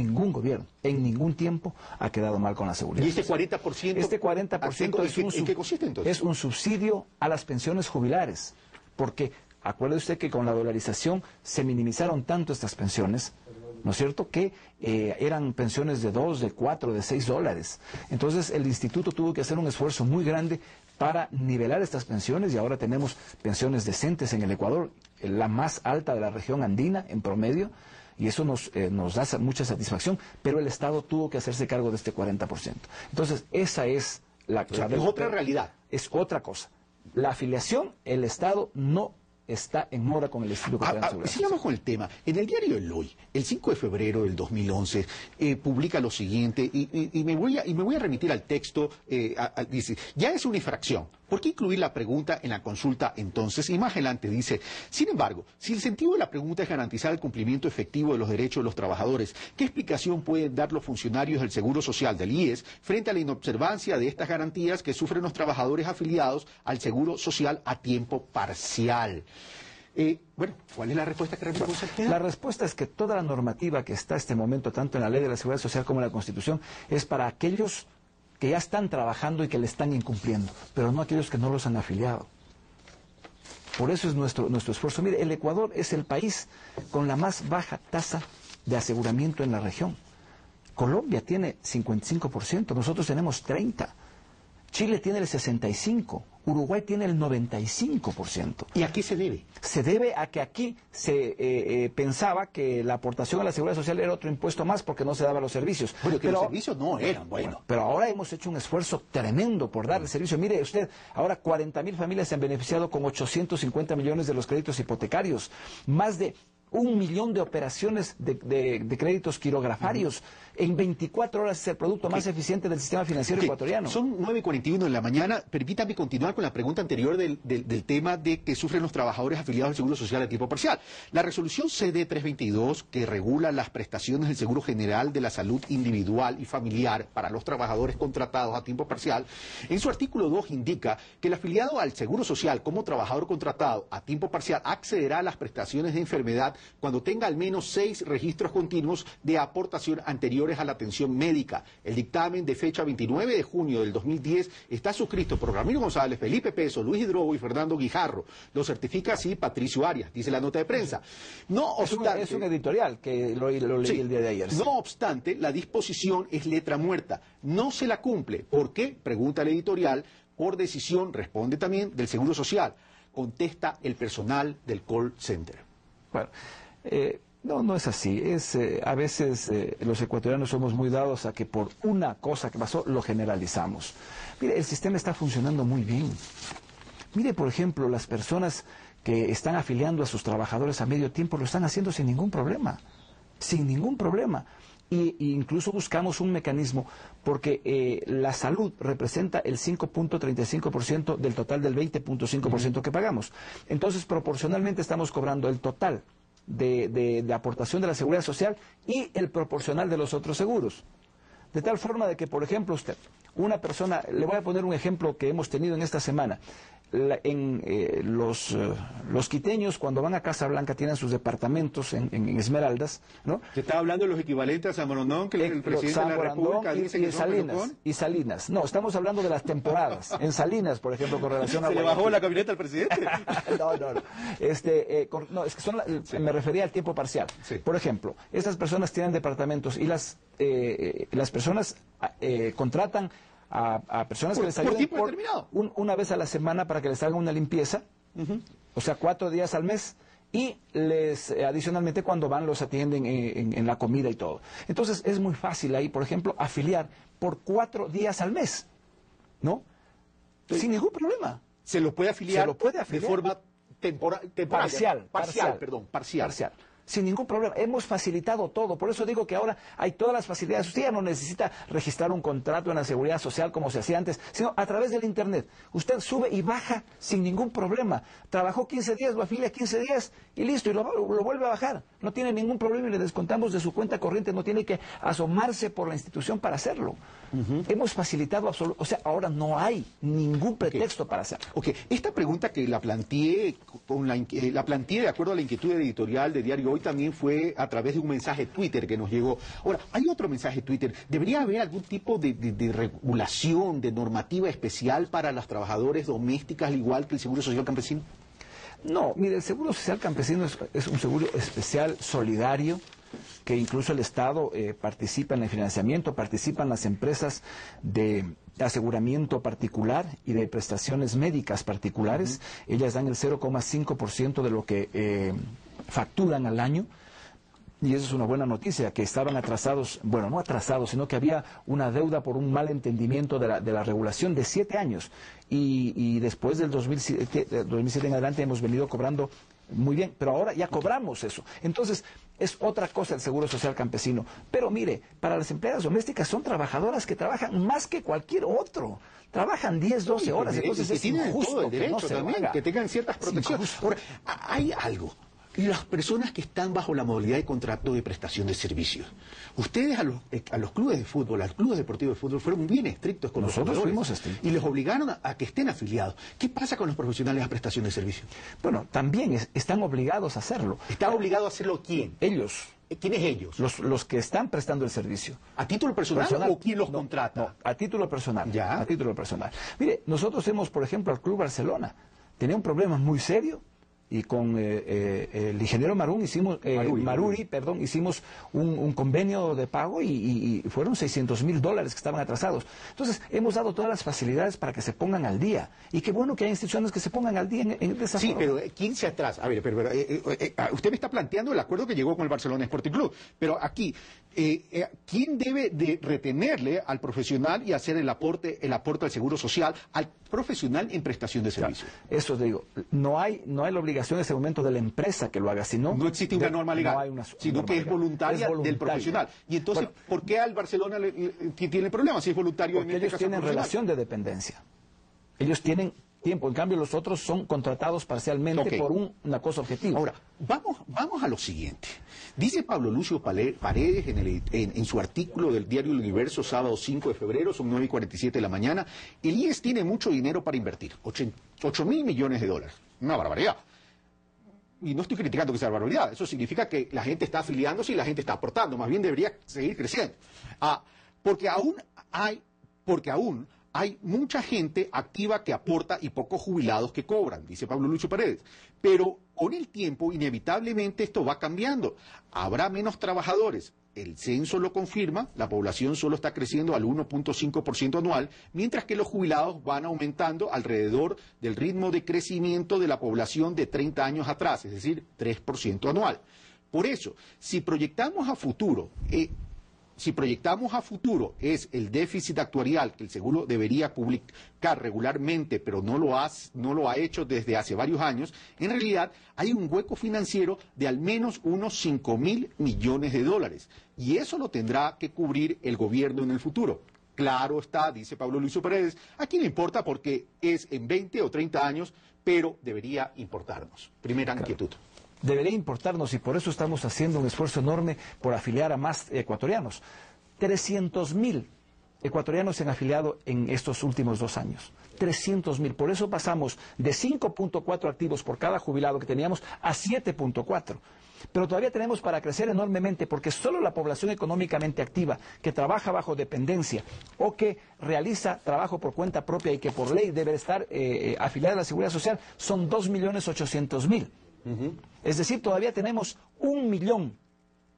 ningún tiempo ha quedado mal con la seguridad. ¿Y este 40%? Este 40% ¿en qué consiste entonces? Es un subsidio a las pensiones jubilares, porque acuérdese usted que con la dolarización se minimizaron tanto estas pensiones, ¿no es cierto?, que eran pensiones de 2, de 4, de 6 dólares. Entonces el instituto tuvo que hacer un esfuerzo muy grande para nivelar estas pensiones y ahora tenemos pensiones decentes en el Ecuador, la más alta de la región andina en promedio. Y eso nos da mucha satisfacción, pero el Estado tuvo que hacerse cargo de este 40%. Entonces, esa es la clave. Es otra realidad. Es otra cosa. la afiliación, el Estado no está en mora con el Instituto Ecuatoriano de Seguridad Sigamos con el tema. En el diario El Hoy, el 5 de febrero del 2011, publica lo siguiente, y me voy a remitir al texto, dice, ya es una infracción. ¿Por qué incluir la pregunta en la consulta entonces? Y más adelante dice, sin embargo, si el sentido de la pregunta es garantizar el cumplimiento efectivo de los derechos de los trabajadores, ¿qué explicación pueden dar los funcionarios del Seguro Social del IES frente a la inobservancia de estas garantías que sufren los trabajadores afiliados al Seguro Social a tiempo parcial? Bueno, ¿cuál es la respuesta que remite usted? La respuesta es que toda la normativa que está en este momento, tanto en la Ley de la Seguridad Social como en la Constitución, es para aquellos que ya están trabajando y que le están incumpliendo, pero no aquellos que no los han afiliado. Por eso es nuestro esfuerzo. Mire, el Ecuador es el país con la más baja tasa de aseguramiento en la región. Colombia tiene 55%, nosotros tenemos 30%. Chile tiene el 65%, Uruguay tiene el 95%. ¿Y a qué se debe? Se debe a que aquí se pensaba que la aportación a la Seguridad Social era otro impuesto más porque no se daban los servicios. Bueno, que los servicios no eran buenos. Pero ahora hemos hecho un esfuerzo tremendo por dar el servicio. Mire usted, ahora 40.000 familias se han beneficiado con 850 millones de los créditos hipotecarios, más de 1 millón de operaciones de créditos quirografarios. En 24 horas es el producto más eficiente del sistema financiero ecuatoriano. Son 9:41 de la mañana. Permítame continuar con la pregunta anterior del tema de que sufren los trabajadores afiliados al Seguro Social a tiempo parcial. La resolución CD 322, que regula las prestaciones del Seguro General de la Salud Individual y Familiar para los trabajadores contratados a tiempo parcial, en su artículo 2 indica que el afiliado al Seguro Social como trabajador contratado a tiempo parcial accederá a las prestaciones de enfermedad cuando tenga al menos 6 registros continuos de aportación anteriores a la atención médica. El dictamen de fecha 29 de junio del 2010 está suscrito por Ramiro González, Felipe Peso, Luis Hidrobo y Fernando Guijarro. Lo certifica así Patricio Arias, dice la nota de prensa. No obstante, es un editorial que lo leí el día de ayer. Sí. No obstante, la disposición es letra muerta. No se la cumple. ¿Por qué? Pregunta el editorial. Por decisión, responde también, del Seguro Social. Contesta el personal del call center. Bueno, no es así. A veces los ecuatorianos somos muy dados a que por una cosa que pasó lo generalizamos. Mire, el sistema está funcionando muy bien. Mire, por ejemplo, las personas que están afiliando a sus trabajadores a medio tiempo lo están haciendo sin ningún problema. Sin ningún problema. Y incluso buscamos un mecanismo porque la salud representa el 5.35% del total del 20.5% que pagamos. Entonces, proporcionalmente estamos cobrando el total de aportación de la Seguridad Social y el proporcional de los otros seguros. De tal forma de que, por ejemplo, usted, una persona, le voy a poner un ejemplo que hemos tenido en esta semana. Los quiteños, cuando van a Casa Blanca, tienen sus departamentos en Esmeraldas, ¿no? Se está hablando de los equivalentes a San Borondón, que el presidente de la República dice que y Salinas. No, estamos hablando de las temporadas. En Salinas, por ejemplo, con relación a... ¿Se le bajó la camioneta al presidente? No. No, es que me refería al tiempo parcial. Sí. Por ejemplo, estas personas tienen departamentos y las personas contratan a personas que les ayuden una vez a la semana para que les hagan una limpieza, o sea, 4 días al mes, y adicionalmente cuando van los atienden en la comida y todo. Entonces es muy fácil ahí, por ejemplo, afiliar por 4 días al mes, ¿no? Sin ningún problema. Se lo puede afiliar, de forma parcial. Sin ningún problema. Hemos facilitado todo. Por eso digo que ahora hay todas las facilidades. Usted ya no necesita registrar un contrato en la Seguridad Social como se hacía antes, sino a través del Internet. Usted sube y baja sin ningún problema. Trabajó 15 días, lo afilia 15 días y listo, y lo vuelve a bajar. No tiene ningún problema y le descontamos de su cuenta corriente. No tiene que asomarse por la institución para hacerlo. Hemos facilitado absolutamente. O sea, ahora no hay ningún pretexto para hacerlo. Esta pregunta que la planteé de acuerdo a la inquietud editorial de Diario Hoy también fue a través de un mensaje Twitter que nos llegó. Ahora, hay otro mensaje Twitter. ¿Debería haber algún tipo de regulación, de normativa especial para las trabajadoras domésticas, al igual que el Seguro Social Campesino? No, mire, el Seguro Social Campesino es un seguro especial, solidario, que incluso el Estado participa en el financiamiento, participan las empresas de aseguramiento particular y de prestaciones médicas particulares. Ellas dan el 0,5% de lo que facturan al año, Y eso es una buena noticia, que estaban atrasados, bueno, no atrasados, sino que había una deuda por un mal entendimiento de la regulación de 7 años. Y después del 2007 en adelante hemos venido cobrando muy bien, pero ahora ya cobramos eso. Entonces, es otra cosa el Seguro Social Campesino. Pero mire, para las empleadas domésticas son trabajadoras que trabajan más que cualquier otro. Trabajan 10, 12 horas, entonces es tienen injusto todo el derecho que no se también, haga. que tengan ciertas protecciones. Ahora, hay algo. Las personas que están bajo la modalidad de contrato de prestación de servicios, ustedes a los clubes de fútbol, a los clubes deportivos de fútbol, fueron bien estrictos con Nosotros los jugadores fuimos estrictos. y les obligaron a que estén afiliados. ¿Qué pasa con los profesionales a prestación de servicios? Bueno, también están obligados a hacerlo. ¿Está obligado a hacerlo quién? Ellos. ¿Quiénes ellos? Los que están prestando el servicio. ¿A título personal o quién los contrata? No, a título personal. ¿Ya? A título personal. Mire, nosotros hemos, por ejemplo, al Club Barcelona, tenía un problema muy serio y con el ingeniero Maruri hicimos un convenio de pago y fueron $600,000 que estaban atrasados. Entonces, hemos dado todas las facilidades para que se pongan al día. Y qué bueno que hay instituciones que se pongan al día en esa Sí, forma. pero ¿quién se atrasa? A ver, usted me está planteando el acuerdo que llegó con el Barcelona Sporting Club, pero aquí, ¿quién debe de retenerle al profesional y hacer el aporte al Seguro Social al profesional en prestación de servicio? Eso te digo, no hay la obligación en ese momento de la empresa que lo haga, sino no existe una norma legal, no hay una sino norma que es legal. voluntaria del profesional. Y entonces, ¿por qué al Barcelona tiene problemas si es voluntario? Porque ellos tienen relación de dependencia. Ellos tienen tiempo, en cambio los otros son contratados parcialmente por una cosa objetiva. Ahora, vamos a lo siguiente. Dice Pablo Lucio Paredes en su artículo del diario El Universo, sábado 5 de febrero, son 9:47 de la mañana, el IES tiene mucho dinero para invertir, 8.000 millones de dólares, una barbaridad. Y no estoy criticando que sea barbaridad, eso significa que la gente está afiliándose y la gente está aportando, más bien debería seguir creciendo. Porque aún hay mucha gente activa que aporta y pocos jubilados que cobran, dice Pablo Lucio Paredes. Pero con el tiempo, inevitablemente, esto va cambiando. Habrá menos trabajadores. El censo lo confirma, la población solo está creciendo al 1.5% anual, mientras que los jubilados van aumentando alrededor del ritmo de crecimiento de la población de 30 años atrás, es decir, 3% anual. Por eso, si proyectamos a futuro es el déficit actuarial que el seguro debería publicar regularmente, pero no lo ha hecho desde hace varios años, en realidad hay un hueco financiero de al menos unos 5.000 millones de dólares. Y eso lo tendrá que cubrir el gobierno en el futuro. Claro está, dice Pablo Lucio Paredes, aquí no importa porque es en 20 o 30 años, pero debería importarnos. Primera inquietud. Debería importarnos y por eso estamos haciendo un esfuerzo enorme por afiliar a más ecuatorianos. 300.000 ecuatorianos se han afiliado en estos últimos 2 años. 300.000. Por eso pasamos de 5.4 activos por cada jubilado que teníamos a 7.4. Pero todavía tenemos para crecer enormemente porque solo la población económicamente activa que trabaja bajo dependencia o que realiza trabajo por cuenta propia y que por ley debe estar afiliada a la Seguridad Social son 2.800.000. Es decir, todavía tenemos 1 millón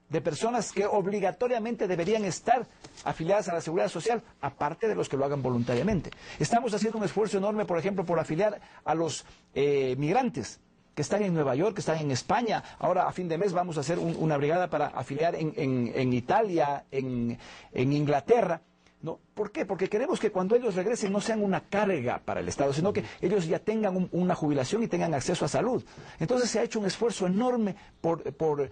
de personas que obligatoriamente deberían estar afiliadas a la Seguridad Social, aparte de los que lo hagan voluntariamente. Estamos haciendo un esfuerzo enorme, por ejemplo, por afiliar a los migrantes que están en Nueva York, que están en España. Ahora, a fin de mes, vamos a hacer una brigada para afiliar en Italia, en Inglaterra. ¿No? ¿Por qué? Porque queremos que cuando ellos regresen no sean una carga para el Estado, sino que ellos ya tengan una jubilación y tengan acceso a salud. Entonces se ha hecho un esfuerzo enorme por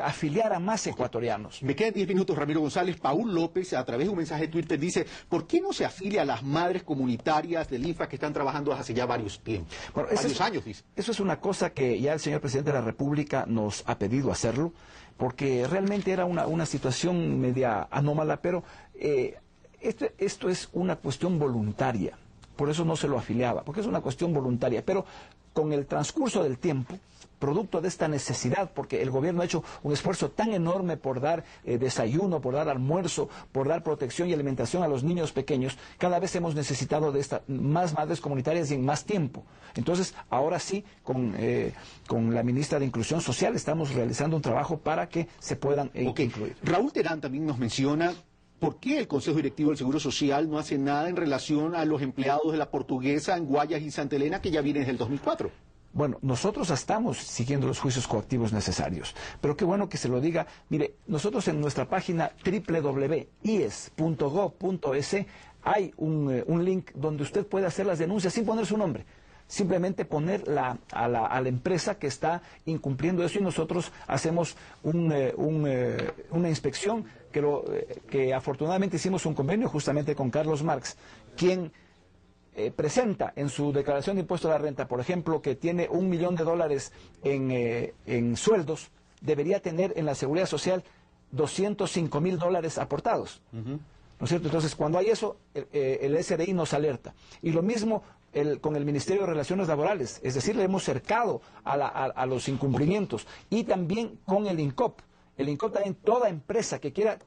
afiliar a más ecuatorianos. Me quedan 10 minutos, Ramiro González. Paul López, a través de un mensaje de Twitter, dice, ¿por qué no se afilia a las madres comunitarias del INFA que están trabajando hace ya varios tiempos? Bueno, varios años, dice. Eso es una cosa que ya el señor presidente de la República nos ha pedido hacerlo, porque realmente era una situación media anómala, pero esto es una cuestión voluntaria, por eso no se lo afiliaba, porque es una cuestión voluntaria, pero con el transcurso del tiempo, producto de esta necesidad, porque el gobierno ha hecho un esfuerzo tan enorme por dar desayuno, por dar almuerzo, por dar protección y alimentación a los niños pequeños, cada vez hemos necesitado de más madres comunitarias y en más tiempo. Entonces, ahora sí, con la ministra de Inclusión Social, estamos realizando un trabajo para que se puedan incluir. Raúl Terán también nos menciona ¿por qué el Consejo Directivo del Seguro Social no hace nada en relación a los empleados de la Portuguesa en Guayas y Santa Elena que ya vienen desde el 2004? Bueno, nosotros estamos siguiendo los juicios coactivos necesarios, pero qué bueno que se lo diga. Mire, nosotros en nuestra página www.ies.gov.es hay un link donde usted puede hacer las denuncias sin poner su nombre. Simplemente poner a la empresa que está incumpliendo eso, y nosotros hacemos una inspección que afortunadamente hicimos un convenio justamente con Carlos Marx, quien presenta en su declaración de impuesto a la renta, por ejemplo, que tiene $1 millón en sueldos, debería tener en la Seguridad Social $205,000 aportados. ¿No es cierto? Entonces, cuando hay eso, el SRI nos alerta. Y lo mismo con el Ministerio de Relaciones Laborales, es decir, le hemos cercado a los incumplimientos, y también con el INCOP. El INCOP también, toda empresa que quiera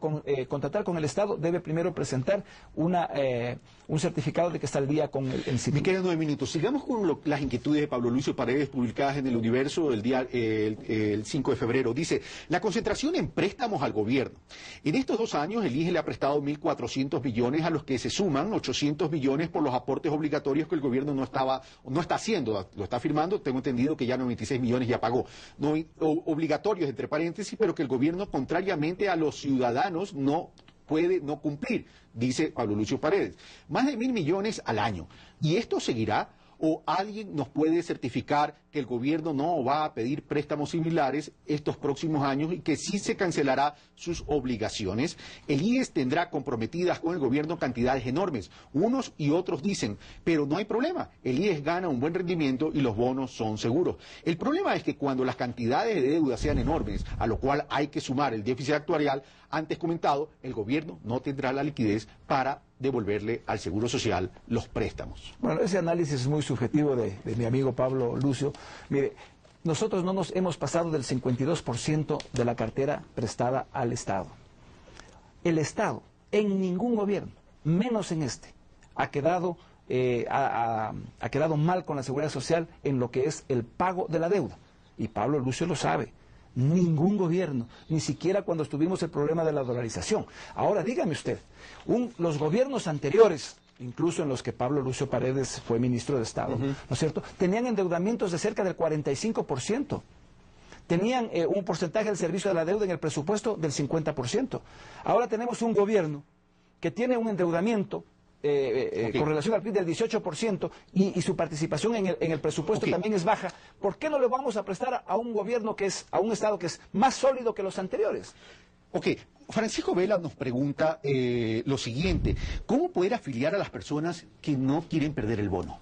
contratar con el Estado debe primero presentar un certificado de que está al día con el instituto. Me quedan 9 minutos. Sigamos con las inquietudes de Pablo Lucio Paredes, publicadas en El Universo el 5 de febrero. Dice: la concentración en préstamos al gobierno. En estos 2 años, el IES le ha prestado 1.400 billones, a los que se suman 800 billones por los aportes obligatorios que el gobierno no está haciendo. Lo está firmando, tengo entendido que ya 96 millones ya pagó. No, obligatorios, entre paréntesis, pero que el gobierno, contrariamente a los ciudadanos, no puede no cumplir, dice Pablo Lucio Paredes. Más de 1.000 millones al año. ¿Y esto seguirá? ¿O alguien nos puede certificar que el gobierno no va a pedir préstamos similares estos próximos años y que sí se cancelará sus obligaciones? El IES tendrá comprometidas con el gobierno cantidades enormes. Unos y otros dicen, pero no hay problema, el IES gana un buen rendimiento y los bonos son seguros. El problema es que cuando las cantidades de deuda sean enormes, a lo cual hay que sumar el déficit actuarial antes comentado, el gobierno no tendrá la liquidez para devolverle al Seguro Social los préstamos. Bueno, ese análisis es muy subjetivo de mi amigo Pablo Lucio. Mire, nosotros no nos hemos pasado del 52% de la cartera prestada al Estado. El Estado, en ningún gobierno, menos en este, ha quedado mal con la Seguridad Social en lo que es el pago de la deuda. Y Pablo Lucio lo sabe. Ningún gobierno, ni siquiera cuando tuvimos el problema de la dolarización. Ahora, dígame usted, los gobiernos anteriores, incluso en los que Pablo Lucio Paredes fue ministro de Estado, ¿no es cierto?, tenían endeudamientos de cerca del 45%. Tenían un porcentaje del servicio de la deuda en el presupuesto del 50%. Ahora tenemos un gobierno que tiene un endeudamiento con relación al PIB del 18% y su participación en el presupuesto también es baja. ¿Por qué no le vamos a prestar a un gobierno a un Estado que es más sólido que los anteriores? Ok, Francisco Vela nos pregunta lo siguiente: ¿cómo poder afiliar a las personas que no quieren perder el bono?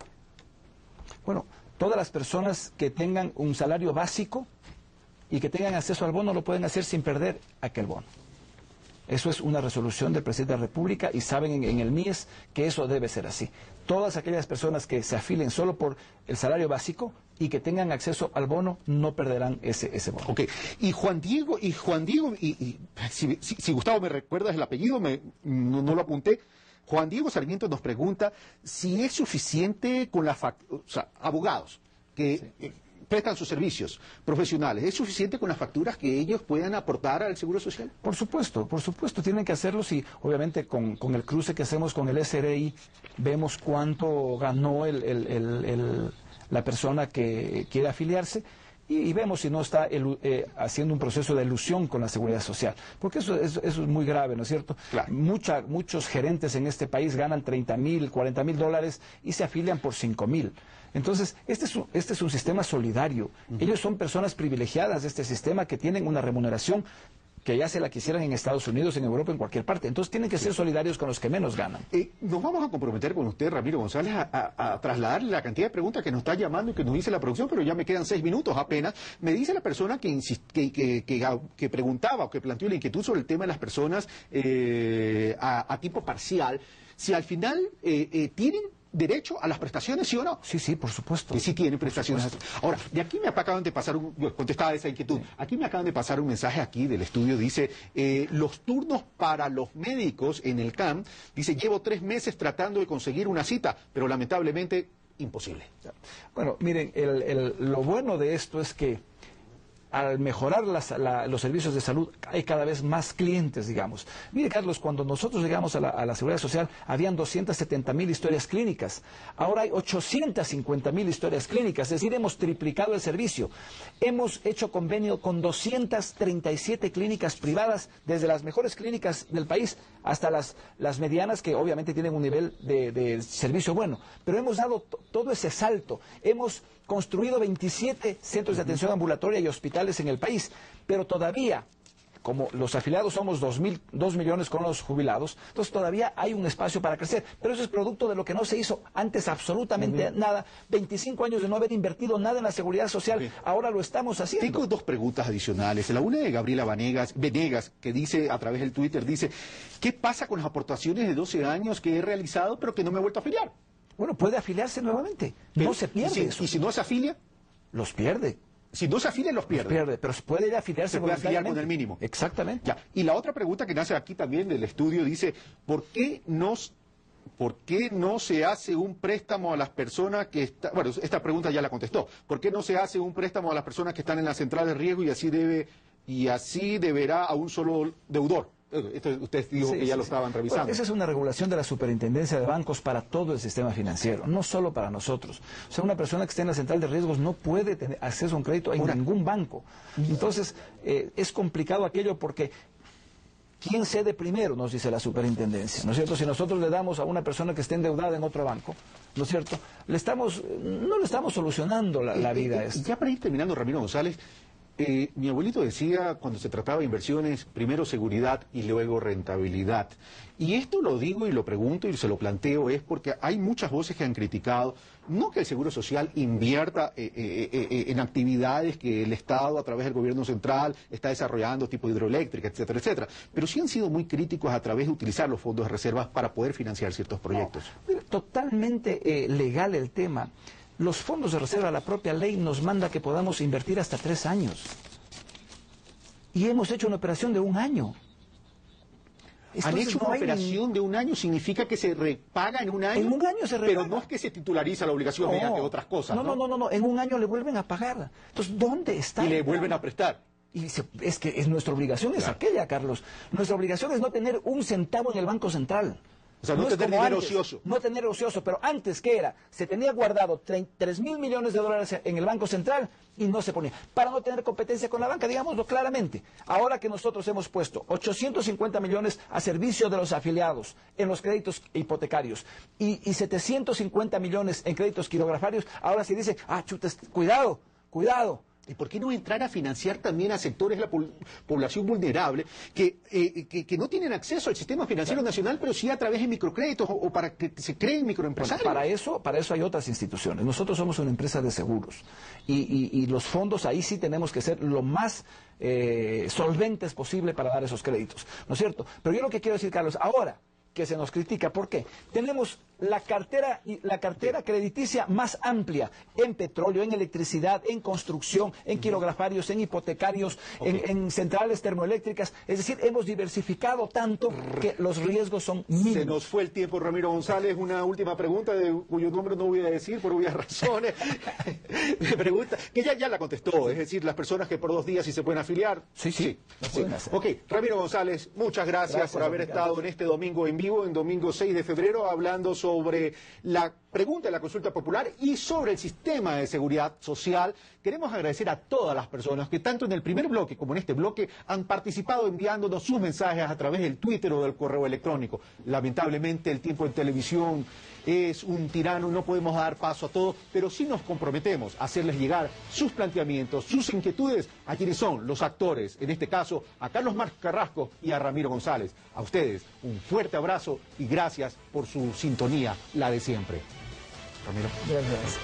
Bueno, todas las personas que tengan un salario básico y que tengan acceso al bono lo pueden hacer sin perder aquel bono. Eso es una resolución del presidente de la República y saben en el MIES que eso debe ser así. Todas aquellas personas que se afilen solo por el salario básico y que tengan acceso al bono no perderán ese bono. Ok, y Juan Diego, si Gustavo me recuerdas el apellido, no lo apunté. Juan Diego Sarmiento nos pregunta si es suficiente con abogados que prestan sus servicios profesionales, ¿es suficiente con las facturas que ellos puedan aportar al Seguro Social? Por supuesto, tienen que hacerlo, y obviamente con el cruce que hacemos con el SRI vemos cuánto ganó la persona que quiere afiliarse y vemos si no está haciendo un proceso de elusión con la Seguridad Social, porque eso es muy grave, ¿no es cierto? Claro. Muchos gerentes en este país ganan $30,000, $40,000 y se afilian por $5,000. Entonces, este es un sistema solidario. Ellos son personas privilegiadas de este sistema que tienen una remuneración que ya se la quisieran en Estados Unidos, en Europa, en cualquier parte. Entonces tienen que ser solidarios con los que menos ganan. Nos vamos a comprometer con usted, Ramiro González, a trasladarle la cantidad de preguntas que nos está llamando y que nos dice la producción, pero ya me quedan 6 minutos apenas. Me dice la persona que preguntaba o que planteó la inquietud sobre el tema de las personas a tipo parcial, si al final tienen derecho a las prestaciones, ¿sí o no? Sí, por supuesto. Que sí tienen prestaciones. Ahora, de aquí me acaban de pasar, contestaba esa inquietud, aquí me acaban de pasar un mensaje aquí del estudio, dice, los turnos para los médicos en el CAM, dice, llevo 3 meses tratando de conseguir una cita, pero lamentablemente imposible. Bueno, miren, lo bueno de esto es que al mejorar los servicios de salud, hay cada vez más clientes, digamos. Mire, Carlos, cuando nosotros llegamos a la Seguridad Social, habían 270.000 historias clínicas. Ahora hay 850.000 historias clínicas, es decir, hemos triplicado el servicio. Hemos hecho convenio con 237 clínicas privadas, desde las mejores clínicas del país hasta las medianas, que obviamente tienen un nivel de servicio bueno. Pero hemos dado todo ese salto. Hemos construido 27 centros de atención ambulatoria y hospitales en el país, pero todavía, como los afiliados somos 2 millones con los jubilados, entonces todavía hay un espacio para crecer. Pero eso es producto de lo que no se hizo antes absolutamente nada. 25 años de no haber invertido nada en la seguridad social, ahora lo estamos haciendo. Tengo dos preguntas adicionales. La una de Gabriela Venegas, que dice a través del Twitter, dice, ¿qué pasa con las aportaciones de 12 años que he realizado pero que no me he vuelto a afiliar? Bueno, puede afiliarse nuevamente. No se pierde eso. ¿Y si no se afilia? Los pierde. Si no se afilia, los pierde. Los pierde, pero puede ir a afiliarse. Se puede afiliar con el mínimo. Exactamente. Ya. Y la otra pregunta que nace aquí también del estudio dice, ¿por qué no se hace un préstamo a las personas que están... Bueno, esta pregunta ya la contestó. ¿Por qué no se hace un préstamo a las personas que están en la central de riesgo y así deberá a un solo deudor? Esto usted dijo que ya lo estaban revisando. Bueno, esa es una regulación de la Superintendencia de Bancos para todo el sistema financiero, no solo para nosotros. O sea, una persona que esté en la central de riesgos no puede tener acceso a un crédito en ningún banco. Entonces, es complicado aquello porque ¿quién cede primero? Nos dice la Superintendencia, ¿no es cierto? Si nosotros le damos a una persona que esté endeudada en otro banco, ¿no es cierto? No le estamos solucionando la vida. Ya para ir terminando, Ramiro González, mi abuelito decía, cuando se trataba de inversiones, primero seguridad y luego rentabilidad. Y esto lo digo y lo pregunto y se lo planteo es porque hay muchas voces que han criticado, no que el Seguro Social invierta en actividades que el Estado a través del gobierno central está desarrollando, tipo hidroeléctrica, etcétera, etcétera, pero sí han sido muy críticos a través de utilizar los fondos de reservas para poder financiar ciertos proyectos. No, totalmente legal el tema. Los fondos de reserva, la propia ley nos manda que podamos invertir hasta 3 años. Y hemos hecho una operación de 1 año. ¿Han hecho una operación de 1 año? ¿Significa que se repaga en 1 año? En 1 año se repaga. Pero no es que se titulariza la obligación mediante otras cosas, ¿no? No. En 1 año le vuelven a pagar. Entonces, ¿dónde está? Y le vuelven a prestar. Y es que nuestra obligación es aquella, Carlos. Nuestra obligación es no tener 1 centavo en el Banco Central. O sea, no tener dinero ocioso. No tener ocioso, pero antes, ¿qué era? Se tenía guardado 3.000 millones de dólares en el Banco Central y no se ponía. Para no tener competencia con la banca, digámoslo claramente. Ahora que nosotros hemos puesto 850 millones a servicio de los afiliados en los créditos hipotecarios y 750 millones en créditos quirografarios, ahora se dice, chuta, cuidado. ¿Y por qué no entrar a financiar también a sectores de la población vulnerable que no tienen acceso al sistema financiero nacional, pero sí a través de microcréditos o para que se creen microempresarios? Bueno, para eso hay otras instituciones. Nosotros somos una empresa de seguros y los fondos ahí sí tenemos que ser lo más solventes posible para dar esos créditos, ¿no es cierto? Pero yo lo que quiero decir, Carlos, ahora que se nos critica, ¿por qué? Tenemos la cartera crediticia más amplia en petróleo, en electricidad, en construcción, en quirografarios, en hipotecarios, en centrales termoeléctricas. Es decir, hemos diversificado tanto que los riesgos son mínimos. Se nos fue el tiempo, Ramiro González. Una última pregunta cuyo nombre no voy a decir por obvias razones. Me pregunta, que ya la contestó, es decir, las personas que por 2 días sí se pueden afiliar. Sí. Ok, Ramiro González, muchas gracias por haber estado en este domingo en vivo, en domingo 6 de febrero, hablando sobre la pregunta de la consulta popular y sobre el sistema de seguridad social. Queremos agradecer a todas las personas que tanto en el primer bloque como en este bloque han participado enviándonos sus mensajes a través del Twitter o del correo electrónico. Lamentablemente el tiempo en televisión es un tirano, no podemos dar paso a todo, pero sí nos comprometemos a hacerles llegar sus planteamientos, sus inquietudes a quienes son los actores, en este caso a Carlos Marx Carrasco y a Ramiro González. A ustedes un fuerte abrazo y gracias por su sintonía, la de siempre. Ramiro. Gracias.